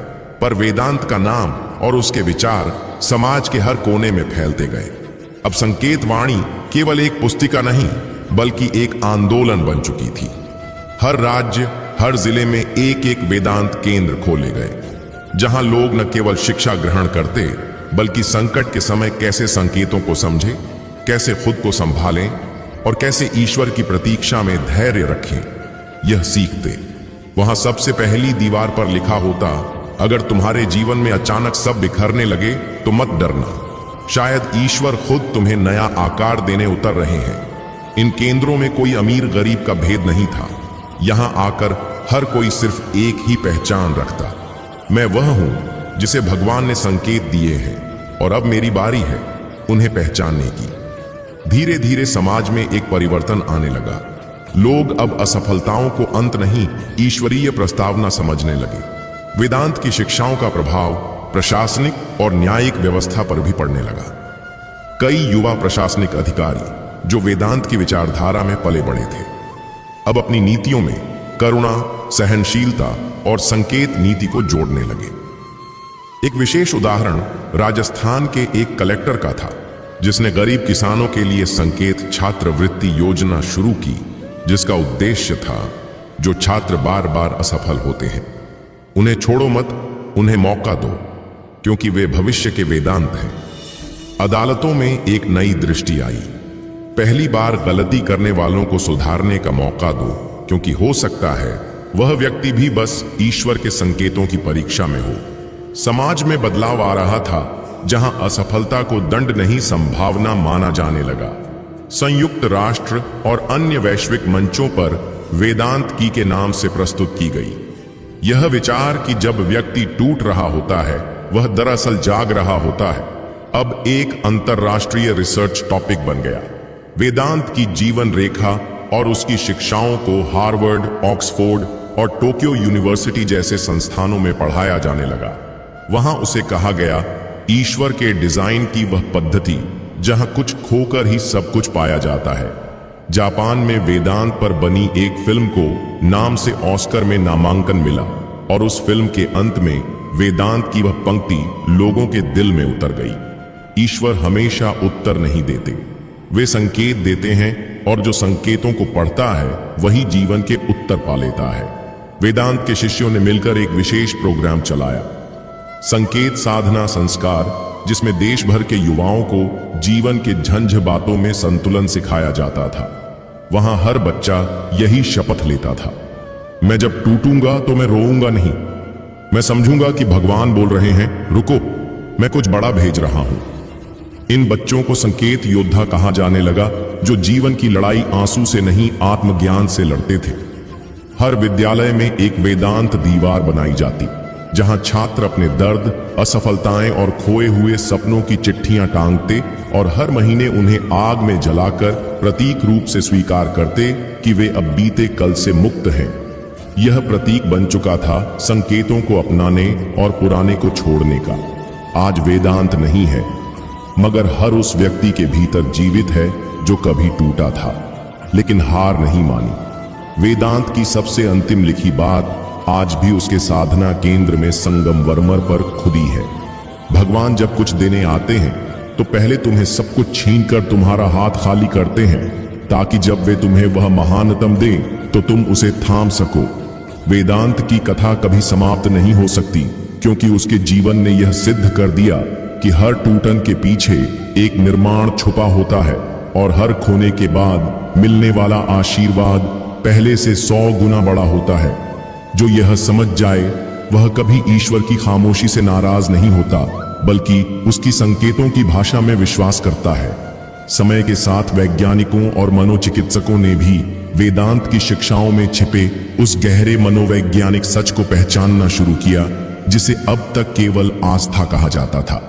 पर वेदांत का नाम और उसके विचार समाज के हर कोने में फैलते गए। अब संकेतवाणी केवल एक पुस्तिका नहीं, बल्कि एक आंदोलन बन चुकी थी। हर राज्य, हर जिले में एक एक वेदांत केंद्र खोले गए, जहां लोग न केवल शिक्षा ग्रहण करते, बल्कि संकट के समय कैसे संकेतों को समझें, कैसे खुद को संभालें और कैसे ईश्वर की प्रतीक्षा में धैर्य रखें, यह सीखते। वहां सबसे पहली दीवार पर लिखा होता, अगर तुम्हारे जीवन में अचानक सब बिखरने लगे तो मत डरना, शायद ईश्वर खुद तुम्हें नया आकार देने उतर रहे हैं। इन केंद्रों में कोई अमीर गरीब का भेद नहीं था। यहां आकर हर कोई सिर्फ एक ही पहचान रखता, मैं वह हूं जिसे भगवान ने संकेत दिए हैं और अब मेरी बारी है उन्हें पहचानने की। धीरे धीरे समाज में एक परिवर्तन आने लगा। लोग अब असफलताओं को अंत नहीं, ईश्वरीय प्रस्तावना समझने लगे। वेदांत की शिक्षाओं का प्रभाव प्रशासनिक और न्यायिक व्यवस्था पर भी पड़ने लगा। कई युवा प्रशासनिक अधिकारी जो वेदांत की विचारधारा में पले बड़े थे, अब अपनी नीतियों में करुणा, सहनशीलता और संकेत नीति को जोड़ने लगे। एक विशेष उदाहरण राजस्थान के एक कलेक्टर का था, जिसने गरीब किसानों के लिए संकेत छात्रवृत्ति योजना शुरू की, जिसका उद्देश्य था, जो छात्र बार बार असफल होते हैं उन्हें छोड़ो मत, उन्हें मौका दो, क्योंकि वे भविष्य के वेदांत हैं। अदालतों में एक नई दृष्टि आई। पहली बार गलती करने वालों को सुधारने का मौका दो, क्योंकि हो सकता है वह व्यक्ति भी बस ईश्वर के संकेतों की परीक्षा में हो। समाज में बदलाव आ रहा था, जहां असफलता को दंड नहीं संभावना माना जाने लगा। संयुक्त राष्ट्र और अन्य वैश्विक मंचों पर वेदांत की के नाम से प्रस्तुत की गई यह विचार कि जब व्यक्ति टूट रहा होता है वह दरअसल जाग रहा होता है, अब एक अंतरराष्ट्रीय रिसर्च टॉपिक बन गया। वेदांत की जीवन रेखा और उसकी शिक्षाओं को हार्वर्ड, ऑक्सफोर्ड और टोक्यो यूनिवर्सिटी जैसे संस्थानों में पढ़ाया जाने लगा। वहां उसे कहा गया ईश्वर के डिजाइन की वह पद्धति जहां कुछ खोकर ही सब कुछ पाया जाता है। जापान में वेदांत पर बनी एक फिल्म को नाम से ऑस्कर में नामांकन मिला और उस फिल्म के अंत में वेदांत की वह पंक्ति लोगों के दिल में उतर गई। ईश्वर हमेशा उत्तर नहीं देते, वे संकेत देते हैं और जो संकेतों को पढ़ता है वही जीवन के उत्तर पा लेता है। वेदांत के शिष्यों ने मिलकर एक विशेष प्रोग्राम चलाया, संकेत साधना संस्कार, जिसमें देश भर के युवाओं को जीवन के झंझ बातों में संतुलन सिखाया जाता था। वहां हर बच्चा यही शपथ लेता था, मैं जब टूटूंगा तो मैं रोऊंगा नहीं, मैं समझूंगा कि भगवान बोल रहे हैं रुको, मैं कुछ बड़ा भेज रहा हूं। इन बच्चों को संकेत योद्धा कहा जाने लगा, जो जीवन की लड़ाई आंसू से नहीं आत्मज्ञान से लड़ते थे। हर विद्यालय में एक वेदांत दीवार बनाई जाती, जहां छात्र अपने दर्द, असफलताएं और खोए हुए सपनों की चिट्ठियां टांगते और हर महीने उन्हें आग में जलाकर प्रतीक रूप से स्वीकार करते कि वे अब बीते कल से मुक्त हैं। यह प्रतीक बन चुका था संकेतों को अपनाने और पुराने को छोड़ने का। आज वेदांत नहीं है, मगर हर उस व्यक्ति के भीतर जीवित है जो कभी टूटा था लेकिन हार नहीं मानी। वेदांत की सबसे अंतिम लिखी बात आज भी उसके साधना केंद्र में संगमरमर पर खुदी है। भगवान जब कुछ देने आते हैं तो पहले तुम्हें सब कुछ छीनकर तुम्हारा हाथ खाली करते हैं, ताकि जब वे तुम्हें वह महानतम दें तो तुम उसे थाम सको। वेदांत की कथा कभी समाप्त नहीं हो सकती, क्योंकि उसके जीवन ने यह सिद्ध कर दिया कि हर टूटन के पीछे एक निर्माण छुपा होता है और हर खोने के बाद मिलने वाला आशीर्वाद पहले से 100 गुना बड़ा होता है। जो यह समझ जाए वह कभी ईश्वर की खामोशी से नाराज नहीं होता, बल्कि उसकी संकेतों की भाषा में विश्वास करता है। समय के साथ वैज्ञानिकों और मनोचिकित्सकों ने भी वेदांत की शिक्षाओं में छिपे उस गहरे मनोवैज्ञानिक सच को पहचानना शुरू किया, जिसे अब तक केवल आस्था कहा जाता था।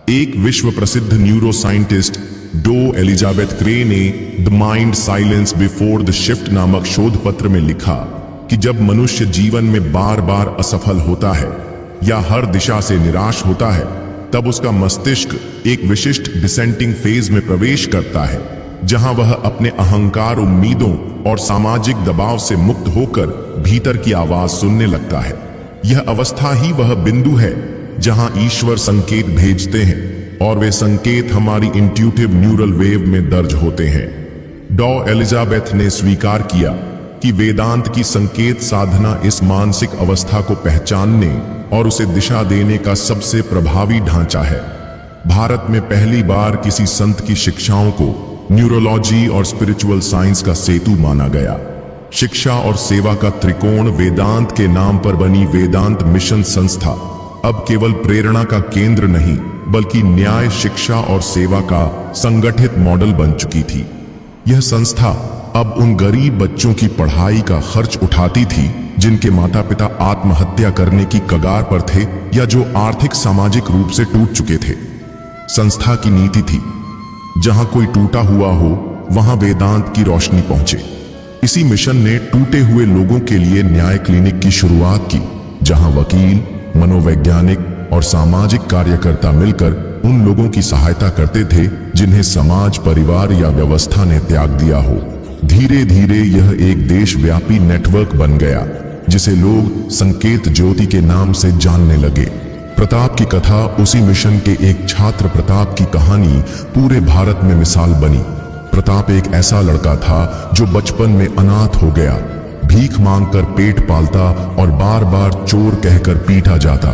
एक विश्व प्रसिद्ध न्यूरो साइंटिस्ट डो एलिजाबेथ क्रे ने the mind silence before the shift नामक शोध पत्र में लिखा कि जब मनुष्य जीवन में बार बार असफल होता है या हर दिशा से निराश होता है, तब उसका मस्तिष्क एक विशिष्ट डिसेंटिंग फेज में प्रवेश करता है, जहां वह अपने अहंकार, उम्मीदों और सामाजिक दबाव से मुक्त होकर भीतर की आवाज सुनने लगता है। यह अवस्था ही वह बिंदु है जहां ईश्वर संकेत भेजते हैं और वे संकेत हमारी इंट्यूटिव न्यूरल वेव में दर्ज होते हैं। डॉ एलिजाबेथ ने स्वीकार किया कि वेदांत की संकेत साधना इस मानसिक अवस्था को पहचानने और उसे दिशा देने का सबसे प्रभावी ढांचा है। भारत में पहली बार किसी संत की शिक्षाओं को न्यूरोलॉजी और स्पिरिचुअल साइंस का सेतु माना गया। शिक्षा और सेवा का त्रिकोण वेदांत के नाम पर बनी वेदांत मिशन संस्था अब केवल प्रेरणा का केंद्र नहीं, बल्कि न्याय, शिक्षा और सेवा का संगठित मॉडल बन चुकी थी। यह संस्था अब उन गरीब बच्चों की पढ़ाई का खर्च उठाती थी जिनके माता पिता आत्महत्या करने की कगार पर थे या जो आर्थिक सामाजिक रूप से टूट चुके थे। संस्था की नीति थी, जहां कोई टूटा हुआ हो वहां वेदांत की रोशनी पहुंचे। इसी मिशन ने टूटे हुए लोगों के लिए न्याय क्लिनिक की शुरुआत की, जहां वकील, मनोवैज्ञानिक और सामाजिक कार्यकर्ता मिलकर उन लोगों की सहायता करते थे जिन्हें समाज, परिवार या व्यवस्था ने त्याग दिया हो। धीरे धीरे यह एक देशव्यापी नेटवर्क बन गया, जिसे लोग संकेत ज्योति के नाम से जानने लगे। प्रताप की कथा, उसी मिशन के एक छात्र प्रताप की कहानी पूरे भारत में मिसाल बनी। प्रताप एक ऐसा लड़का था जो बचपन में अनाथ हो गया, भीख मांगकर पेट पालता और बार बार चोर कहकर पीटा जाता।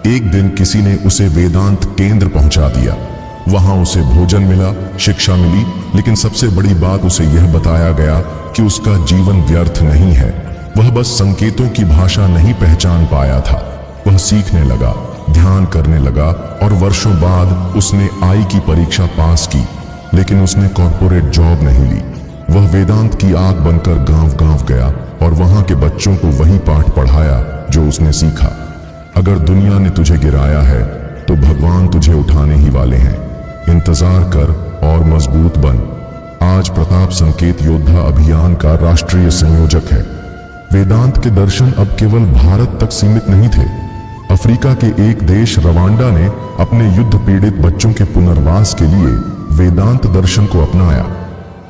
एक दिन किसी ने उसे वेदांत केंद्र पहुंचा दिया। वहां उसे भोजन मिला, शिक्षा मिली, लेकिन सबसे बड़ी बात उसे यह बताया गया कि उसका जीवन व्यर्थ नहीं है। वह बस संकेतों की भाषा नहीं पहचान पाया था। वह सीखने लगा, ध्यान करने लगा और वर्षों बाद उसने आई की परीक्षा पास की, लेकिन उसने कॉर्पोरेट जॉब नहीं ली। वह वेदांत की आग बनकर गांव-गांव गया और वहां के बच्चों को वही पाठ पढ़ाया जो उसने सीखा। अगर दुनिया ने तुझे गिराया है तो भगवान तुझे उठाने ही वाले हैं। इंतजार कर और मजबूत बन। आज प्रताप संकेत योद्धा अभियान का राष्ट्रीय संयोजक है। वेदांत के दर्शन अब केवल भारत तक सीमित नहीं थे। अफ्रीका के एक देश रवांडा ने अपने युद्ध पीड़ित बच्चों के पुनर्वास के लिए वेदांत दर्शन को अपनाया।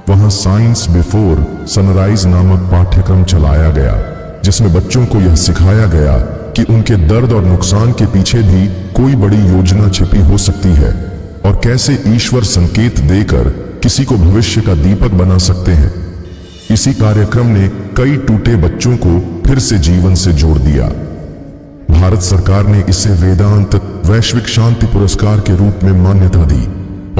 वहां साइंस बिफोर सनराइज नामक पाठ्यक्रम चलाया गया, जिसमें बच्चों को यह सिखाया गया कि उनके दर्द और नुकसान के पीछे भी कोई बड़ी योजना छिपी हो सकती है और कैसे ईश्वर संकेत देकर किसी को भविष्य का दीपक बना सकते हैं। इसी कार्यक्रम ने कई टूटे बच्चों को फिर से जीवन से जोड़ दिया। भारत सरकार ने इसे वेदांत वैश्विक शांति पुरस्कार के रूप में मान्यता दी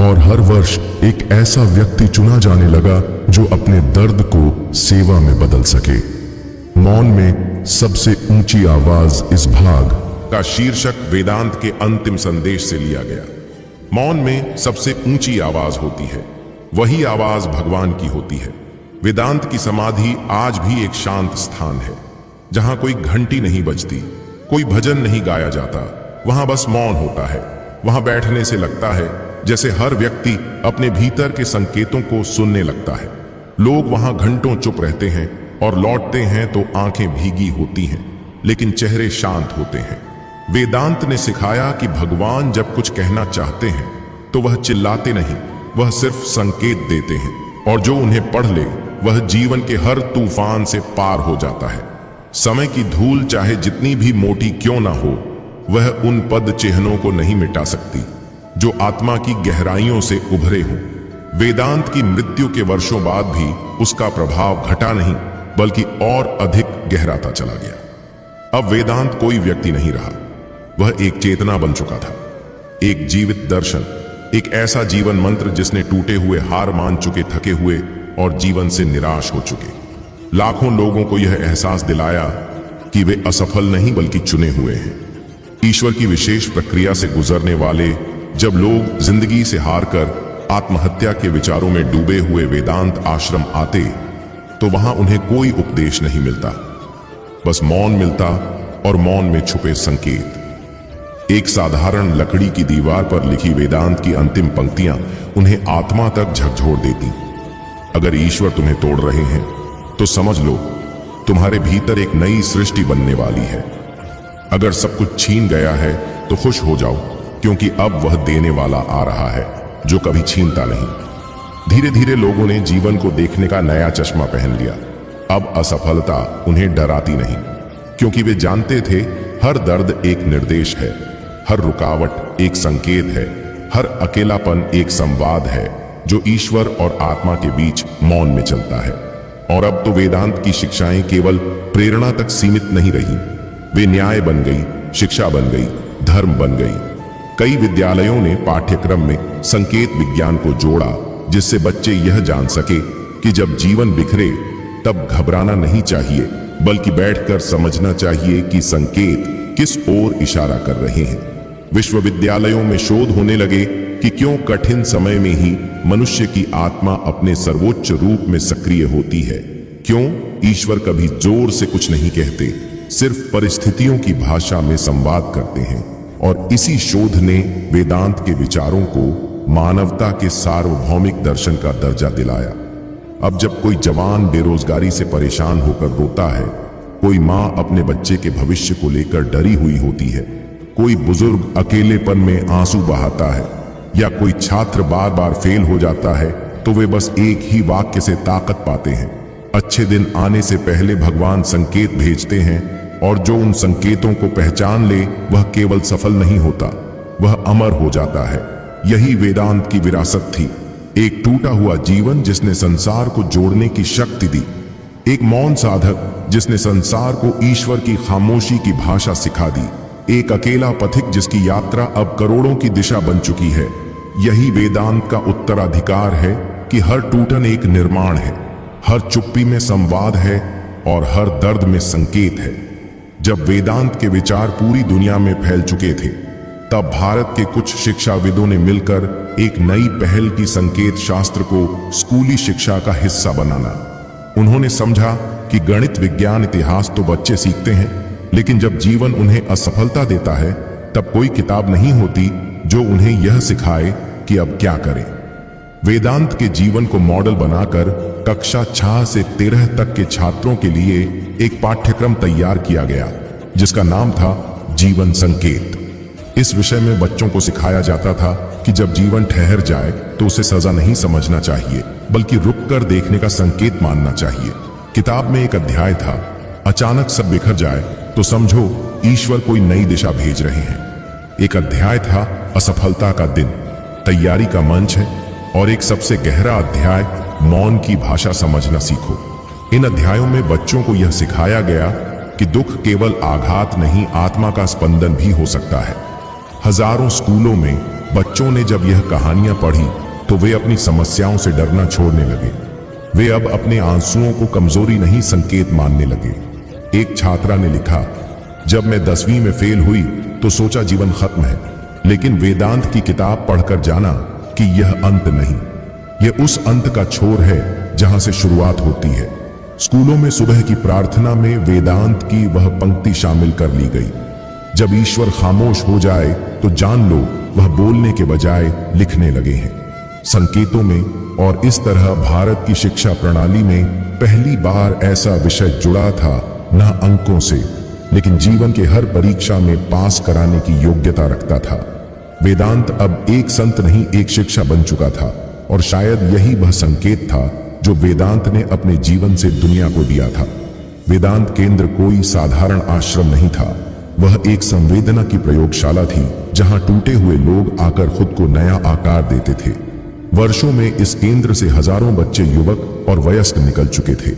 और हर वर्ष एक ऐसा व्यक्ति चुना जाने लगा जो अपने दर्द को सेवा में बदल सके। मौन में सबसे ऊंची आवाज इस भाग का शीर्षक वेदांत के अंतिम संदेश से लिया गया। मौन में सबसे ऊंची आवाज होती है, वही आवाज भगवान की होती है। वेदांत की समाधि आज भी एक शांत स्थान है, जहां कोई घंटी नहीं बजती, कोई भजन नहीं गाया जाता, वहां बस मौन होता है। वहां बैठने से लगता है जैसे हर व्यक्ति अपने भीतर के संकेतों को सुनने लगता है। लोग वहां घंटों चुप रहते हैं और लौटते हैं तो आंखें भीगी होती हैं, लेकिन चेहरे शांत होते हैं। वेदांत ने सिखाया कि भगवान जब कुछ कहना चाहते हैं तो वह चिल्लाते नहीं, वह सिर्फ संकेत देते हैं, और जो उन्हें पढ़ ले वह जीवन के हर तूफान से पार हो जाता है। समय की धूल चाहे जितनी भी मोटी क्यों ना हो, वह उन पद चिन्हों को नहीं मिटा सकती जो आत्मा की गहराइयों से उभरे हों। वेदांत की मृत्यु के वर्षों बाद भी उसका प्रभाव घटा नहीं, बल्कि और अधिक गहराता चला गया। अब वेदांत कोई व्यक्ति नहीं रहा, वह एक चेतना बन चुका था, एक जीवित दर्शन, एक ऐसा जीवन मंत्र जिसने टूटे हुए, हार मान चुके, थके हुए और जीवन से निराश हो चुके लाखों लोगों को यह एहसास दिलाया कि वे असफल नहीं बल्कि चुने हुए हैं। ईश्वर की विशेष प्रक्रिया से गुजरने वाले जब लोग जिंदगी से हारकर आत्महत्या के विचारों में डूबे हुए वेदांत आश्रम आते तो वहां उन्हें कोई उपदेश नहीं मिलता, बस मौन मिलता और मौन में छुपे संकेत। एक साधारण लकड़ी की दीवार पर लिखी वेदांत की अंतिम पंक्तियां उन्हें आत्मा तक झकझोर देती। अगर ईश्वर तुम्हें तोड़ रहे हैं तो समझ लो तुम्हारे भीतर एक नई सृष्टि बनने वाली है। अगर सब कुछ छीन गया है तो खुश हो जाओ, क्योंकि अब वह देने वाला आ रहा है जो कभी छीनता नहीं। धीरे धीरे लोगों ने जीवन को देखने का नया चश्मा पहन लिया। अब असफलता उन्हें डराती नहीं, क्योंकि वे जानते थे हर दर्द एक निर्देश है, हर रुकावट एक संकेत है, हर अकेलापन एक संवाद है जो ईश्वर और आत्मा के बीच मौन में चलता है। और अब तो वेदांत की शिक्षाएं केवल प्रेरणा तक सीमित नहीं रही, वे न्याय बन गई, शिक्षा बन गई, धर्म बन गई। कई विद्यालयों ने पाठ्यक्रम में संकेत विज्ञान को जोड़ा, जिससे बच्चे यह जान सके कि जब जीवन बिखरे तब घबराना नहीं चाहिए, बल्कि बैठकर समझना चाहिए कि संकेत किस ओर इशारा कर रहे हैं। विश्वविद्यालयों में शोध होने लगे कि क्यों कठिन समय में ही मनुष्य की आत्मा अपने सर्वोच्च रूप में सक्रिय होती है, क्यों ईश्वर कभी जोर से कुछ नहीं कहते, सिर्फ परिस्थितियों की भाषा में संवाद करते हैं। और इसी शोध ने वेदांत के विचारों को मानवता के सार्वभौमिक दर्शन का दर्जा दिलाया। अब जब कोई जवान बेरोजगारी से परेशान होकर रोता है, कोई माँ अपने बच्चे के भविष्य को लेकर डरी हुई होती है, कोई बुजुर्ग अकेलेपन में आंसू बहाता है, या कोई छात्र बार बार फेल हो जाता है, तो वे बस एक ही वाक्य से ताकत पाते हैं। अच्छे दिन आने से पहले भगवान संकेत भेजते हैं, और जो उन संकेतों को पहचान ले वह केवल सफल नहीं होता, वह अमर हो जाता है। यही वेदांत की विरासत थी, एक टूटा हुआ जीवन जिसने संसार को जोड़ने की शक्ति दी, एक मौन साधक जिसने संसार को ईश्वर की खामोशी की भाषा सिखा दी, एक अकेला पथिक जिसकी यात्रा अब करोड़ों की दिशा बन चुकी है। यही वेदांत का उत्तराधिकार है कि हर टूटन एक निर्माण है, हर चुप्पी में संवाद है और हर दर्द में संकेत है। जब वेदांत के विचार पूरी दुनिया में फैल चुके थे, तब भारत के कुछ शिक्षाविदों ने मिलकर एक नई पहल की, संकेत शास्त्र को स्कूली शिक्षा का हिस्सा बनाना। उन्होंने समझा कि गणित, विज्ञान, इतिहास तो बच्चे सीखते हैं, लेकिन जब जीवन उन्हें असफलता देता है तब कोई किताब नहीं होती जो उन्हें यह सिखाए कि अब क्या करें। वेदांत के जीवन को मॉडल बनाकर कक्षा 6 से 13 तक के छात्रों के लिए एक पाठ्यक्रम तैयार किया गया, जिसका नाम था जीवन संकेत। इस विषय में बच्चों को सिखाया जाता था कि जब जीवन ठहर जाए तो उसे सजा नहीं समझना चाहिए, बल्कि रुककर देखने का संकेत मानना चाहिए। किताब में एक अध्याय था, अचानक सब बिखर जाए तो समझो ईश्वर कोई नई दिशा भेज रहे हैं। एक अध्याय था, असफलता का दिन, तैयारी का मंच है, और एक सबसे गहरा अध्याय, मौन की भाषा समझना सीखो। इन अध्यायों में बच्चों को यह सिखाया गया कि दुख केवल आघात नहीं, आत्मा का स्पंदन भी हो सकता है। हजारों स्कूलों में बच्चों ने जब यह कहानियां पढ़ी तो वे अपनी समस्याओं से डरना छोड़ने लगे। वे अब अपने आंसुओं को कमजोरी नहीं, संकेत मानने लगे। एक छात्रा ने लिखा, जब मैं 10वीं में फेल हुई तो सोचा जीवन खत्म है, लेकिन वेदांत की किताब पढ़कर जाना कि यह अंत नहीं, यह उस अंत का छोर है जहां से शुरुआत होती है। स्कूलों में सुबह की प्रार्थना में वेदांत की वह पंक्ति शामिल कर ली गई, जब ईश्वर खामोश हो जाए तो जान लो वह बोलने के बजाय लिखने लगे हैं। संकेतों में, और इस तरह भारत की शिक्षा प्रणाली में पहली बार ऐसा विषय जुड़ा था, न अंकों से, लेकिन जीवन के हर परीक्षा में पास कराने की योग्यता रखता था। वेदांत अब एक संत नहीं, एक शिक्षा बन चुका था, और शायद यही वह संकेत था जो वेदांत ने अपने जीवन से दुनिया को दिया था। वेदांत केंद्र कोई साधारण आश्रम नहीं था, वह एक संवेदना की प्रयोगशाला थी, जहां टूटे हुए लोग आकर खुद को नया आकार देते थे। वर्षों में इस केंद्र से हजारों बच्चे, युवक और वयस्क निकल चुके थे,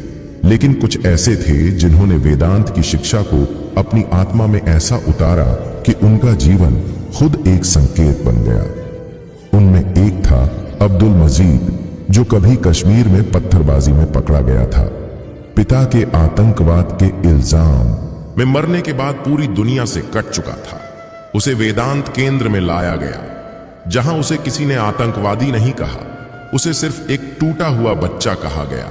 लेकिन कुछ ऐसे थे जिन्होंने वेदांत की शिक्षा को अपनी आत्मा में ऐसा उतारा कि उनका जीवन खुद एक संकेत बन गया। उनमें एक था अब्दुल मजीद, जो कभी कश्मीर में पत्थरबाजी में पकड़ा गया था। पिता के आतंकवाद के इल्जाम में मरने के बाद पूरी दुनिया से कट चुका था। उसे वेदांत केंद्र में लाया गया, जहां उसे किसी ने आतंकवादी नहीं कहा, उसे सिर्फ एक टूटा हुआ बच्चा कहा गया।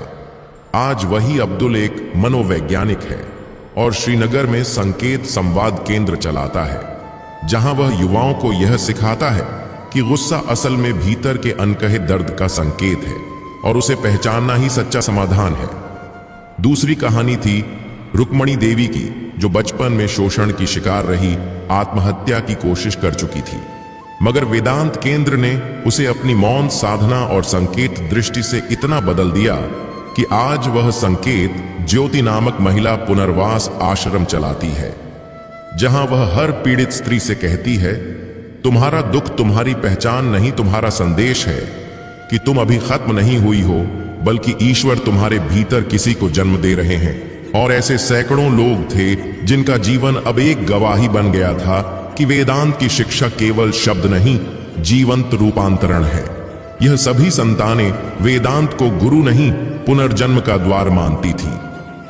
आज वही अब्दुल एक मनोवैज्ञानिक है और श्रीनगर में संकेत संवाद केंद्र चलाता है, जहां वह युवाओं को यह सिखाता है कि गुस्सा असल में भीतर के अनकहे दर्द का संकेत है और उसे पहचानना ही सच्चा समाधान है। दूसरी कहानी थी रुक्मणी देवी की, जो बचपन में शोषण की शिकार रही, आत्महत्या की कोशिश कर चुकी थी, मगर वेदांत केंद्र ने उसे अपनी मौन साधना और संकेत दृष्टि से इतना बदल दिया कि आज वह संकेत ज्योति नामक महिला पुनर्वास आश्रम चलाती है, जहां वह हर पीड़ित स्त्री से कहती है, तुम्हारा दुख तुम्हारी पहचान नहीं, तुम्हारा संदेश है कि तुम अभी खत्म नहीं हुई हो, बल्कि ईश्वर तुम्हारे भीतर किसी को जन्म दे रहे हैं। और ऐसे सैकड़ों लोग थे जिनका जीवन अब एक गवाही बन गया था कि वेदांत की शिक्षा केवल शब्द नहीं, जीवंत रूपांतरण है। यह सभी संतानें वेदांत को गुरु नहीं, पुनर्जन्म का द्वार मानती थी।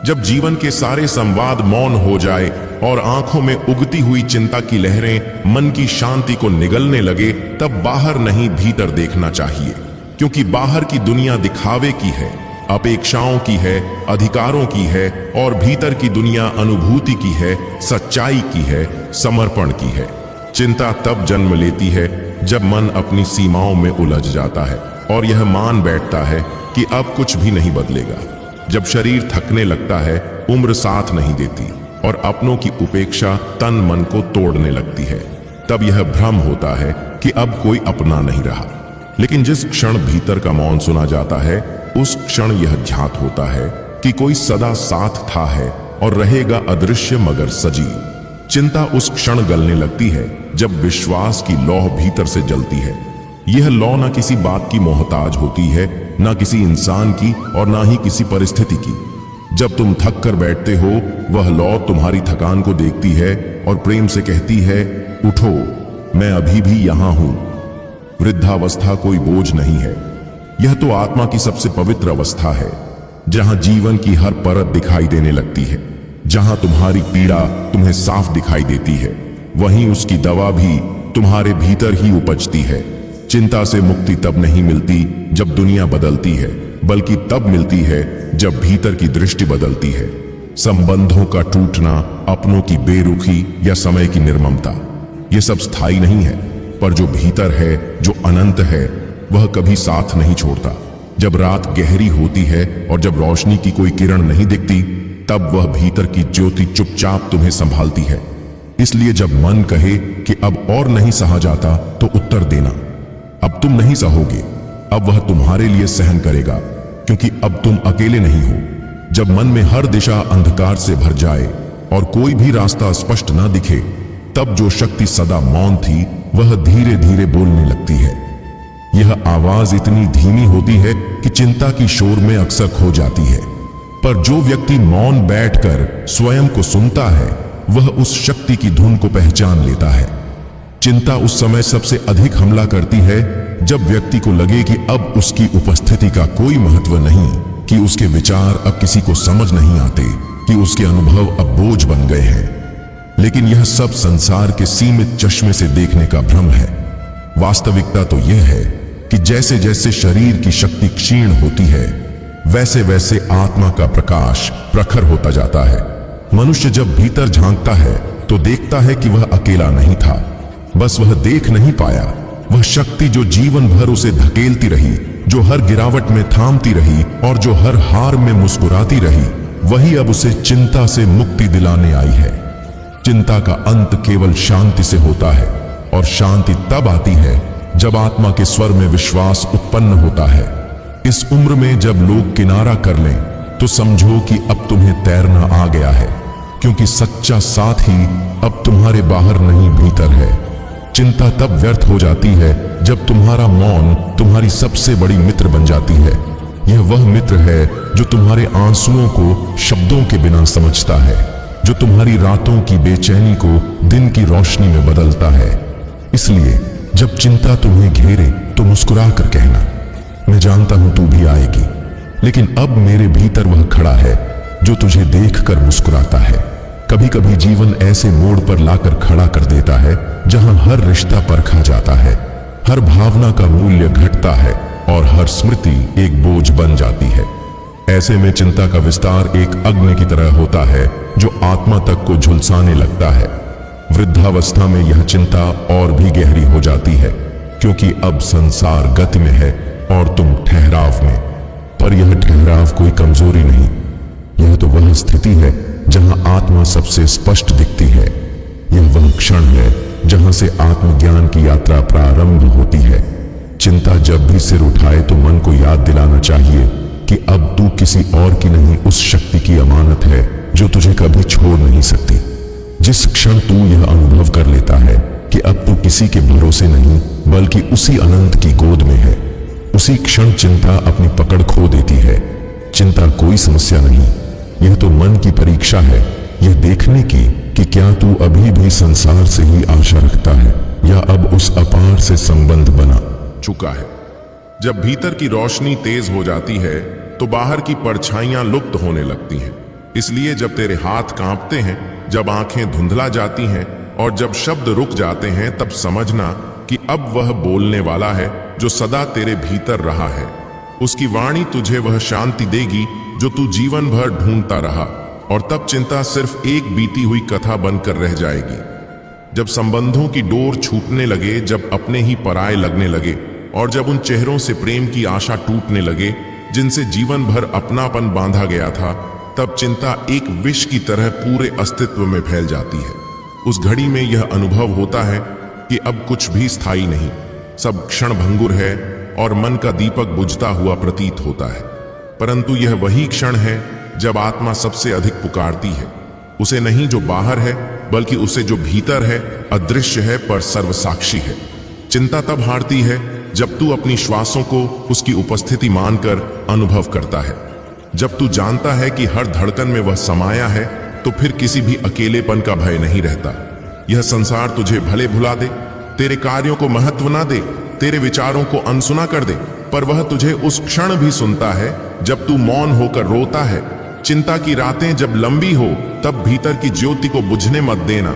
जब जीवन के सारे संवाद मौन हो जाए और आंखों में उगती हुई चिंता की लहरें मन की शांति को निगलने लगे, तब बाहर नहीं भीतर देखना चाहिए, क्योंकि बाहर की दुनिया दिखावे की है, अपेक्षाओं की है, अधिकारों की है, और भीतर की दुनिया अनुभूति की है, सच्चाई की है, समर्पण की है। चिंता तब जन्म लेती है जब मन अपनी सीमाओं में उलझ जाता है और यह मान बैठता है कि अब कुछ भी नहीं बदलेगा। जब शरीर थकने लगता है, उम्र साथ नहीं देती और अपनों की उपेक्षा तन मन को तोड़ने लगती है, तब यह भ्रम होता है कि अब कोई अपना नहीं रहा। लेकिन जिस क्षण भीतर का मौन सुना जाता है, उस क्षण यह झांत होता है कि कोई सदा साथ था है और रहेगा, अदृश्य मगर सजीव। चिंता उस क्षण गलने लगती है जब विश्वास की लौ भीतर से जलती है। यह लौ न किसी बात की मोहताज होती है, ना किसी इंसान की और ना ही किसी परिस्थिति की। जब तुम थक कर बैठते हो, वह लौ तुम्हारी थकान को देखती है और प्रेम से कहती है, उठो, मैं अभी भी यहां हूं। वृद्धावस्था कोई बोझ नहीं है। यह तो आत्मा की सबसे पवित्र अवस्था है, जहां जीवन की हर परत दिखाई देने लगती है। जहां तुम्हारी पीड़ा तुम्हें साफ दिखाई देती है, वहीं उसकी दवा भी तुम्हारे भीतर ही उपजती है। चिंता से मुक्ति तब नहीं मिलती जब दुनिया बदलती है, बल्कि तब मिलती है जब भीतर की दृष्टि बदलती है। संबंधों का टूटना, अपनों की बेरुखी या समय की निर्ममता, ये सब स्थायी नहीं है, पर जो भीतर है, जो अनंत है, वह कभी साथ नहीं छोड़ता। जब रात गहरी होती है और जब रोशनी की कोई किरण नहीं दिखती, तब वह भीतर की ज्योति चुपचाप तुम्हें संभालती है। इसलिए जब मन कहे कि अब और नहीं सहा जाता, तो उत्तर देना, अब तुम नहीं सहोगे, अब वह तुम्हारे लिए सहन करेगा, क्योंकि अब तुम अकेले नहीं हो। जब मन में हर दिशा अंधकार से भर जाए और कोई भी रास्ता स्पष्ट ना दिखे, तब जो शक्ति सदा मौन थी, वह धीरे धीरे बोलने लगती है। यह आवाज इतनी धीमी होती है कि चिंता की शोर में अक्सर खो जाती है, पर जो व्यक्ति मौन बैठकर स्वयं को सुनता है, वह उस शक्ति की धुन को पहचान लेता है। चिंता उस समय सबसे अधिक हमला करती है जब व्यक्ति को लगे कि अब उसकी उपस्थिति का कोई महत्व नहीं, कि उसके विचार अब किसी को समझ नहीं आते, कि उसके अनुभव अब बोझ बन गए हैं। लेकिन यह सब संसार के सीमित चश्मे से देखने का भ्रम है। वास्तविकता तो यह है कि जैसे जैसे शरीर की शक्ति क्षीण होती है, वैसे वैसे आत्मा का प्रकाश प्रखर होता जाता है। मनुष्य जब भीतर झांकता है तो देखता है कि वह अकेला नहीं था। बस वह देख नहीं पाया, वह शक्ति जो जीवन भर उसे धकेलती रही, जो हर गिरावट में थामती रही और जो हर हार में मुस्कुराती रही, वही अब उसे चिंता से मुक्ति दिलाने आई है। चिंता का अंत केवल शांति से होता है, और शांति तब आती है जब आत्मा के स्वर में विश्वास उत्पन्न होता है। इस उम्र में जब लोग किनारा कर लें, तो समझो कि अब तुम्हें तैरना आ गया है, क्योंकि सच्चा साथ ही अब तुम्हारे बाहर नहीं भीतर है। चिंता तब व्यर्थ हो जाती है जब तुम्हारा मौन तुम्हारी सबसे बड़ी मित्र बन जाती है। यह वह मित्र है जो तुम्हारे आंसुओं को शब्दों के बिना समझता है, जो तुम्हारी रातों की बेचैनी को दिन की रोशनी में बदलता है। इसलिए जब चिंता तुम्हें घेरे तो मुस्कुरा कर कहना, मैं जानता हूं तू भी आएगी, लेकिन अब मेरे भीतर वह खड़ा है जो तुझे देखकर मुस्कुराता है। कभी कभी जीवन ऐसे मोड़ पर लाकर खड़ा कर देता है जहां हर रिश्ता परखा जाता है, हर भावना का मूल्य घटता है और हर स्मृति एक बोझ बन जाती है। ऐसे में चिंता का विस्तार एक अग्नि की तरह होता है जो आत्मा तक को झुलसाने लगता है। वृद्धावस्था में यह चिंता और भी गहरी हो जाती है, क्योंकि अब संसार गति में है और तुम ठहराव में। पर यह ठहराव कोई कमजोरी नहीं, यह तो वह स्थिति है जहां आत्मा सबसे स्पष्ट दिखती है। यह वह क्षण है जहां से आत्मज्ञान की यात्रा प्रारंभ होती है। चिंता जब भी सिर उठाए तो मन को याद दिलाना चाहिए कि अब तू किसी और की नहीं, उस शक्ति की अमानत है जो तुझे कभी छोड़ नहीं सकती। जिस क्षण तू यह अनुभव कर लेता है कि अब तू किसी के भरोसे नहीं बल्कि उसी अनंत की गोद में है, उसी क्षण चिंता अपनी पकड़ खो देती है। चिंता कोई समस्या नहीं, यह तो मन की परीक्षा है, यह देखने की कि क्या तू अभी भी संसार से ही आशा रखता है या अब उस अपार से संबंध बना चुका है। जब भीतर की रोशनी तेज हो जाती है तो बाहर की परछाइयां लुप्त होने लगती हैं। इसलिए जब तेरे हाथ कांपते हैं, जब आंखें धुंधला जाती हैं और जब शब्द रुक जाते हैं, तब समझना कि अब वह बोलने वाला है जो सदा तेरे भीतर रहा है। उसकी वाणी तुझे वह शांति देगी जो तू जीवन भर ढूंढता रहा, और तब चिंता सिर्फ एक बीती हुई कथा बनकर रह जाएगी। जब संबंधों की डोर छूटने लगे, जब अपने ही पराये लगने लगे और जब उन चेहरों से प्रेम की आशा टूटने लगे जिनसे जीवन भर अपनापन बांधा गया था, तब चिंता एक विष की तरह पूरे अस्तित्व में फैल जाती है। उस घड़ी में यह अनुभव होता है कि अब कुछ भी स्थायी नहीं, सब क्षण भंगुर है और मन का दीपक बुझता हुआ प्रतीत होता है। परंतु यह वही क्षण है जब आत्मा सबसे अधिक पुकारती है, उसे नहीं जो बाहर है बल्कि उसे जो भीतर है, अदृश्य है पर सर्वसाक्षी है। चिंता तब हारती है जब तू अपनी श्वासों को उसकी उपस्थिति मानकर अनुभव करता है। जब तू जानता है कि हर धड़कन में वह समाया है, तो फिर किसी भी अकेलेपन का भय नहीं रहता। यह संसार तुझे भले भुला दे, तेरे कार्यों को महत्व ना दे, तेरे विचारों को अनसुना कर दे, पर वह तुझे उस क्षण भी सुनता है जब तू मौन होकर रोता है। चिंता की रातें जब लंबी हो तब भीतर की ज्योति को बुझने मत देना।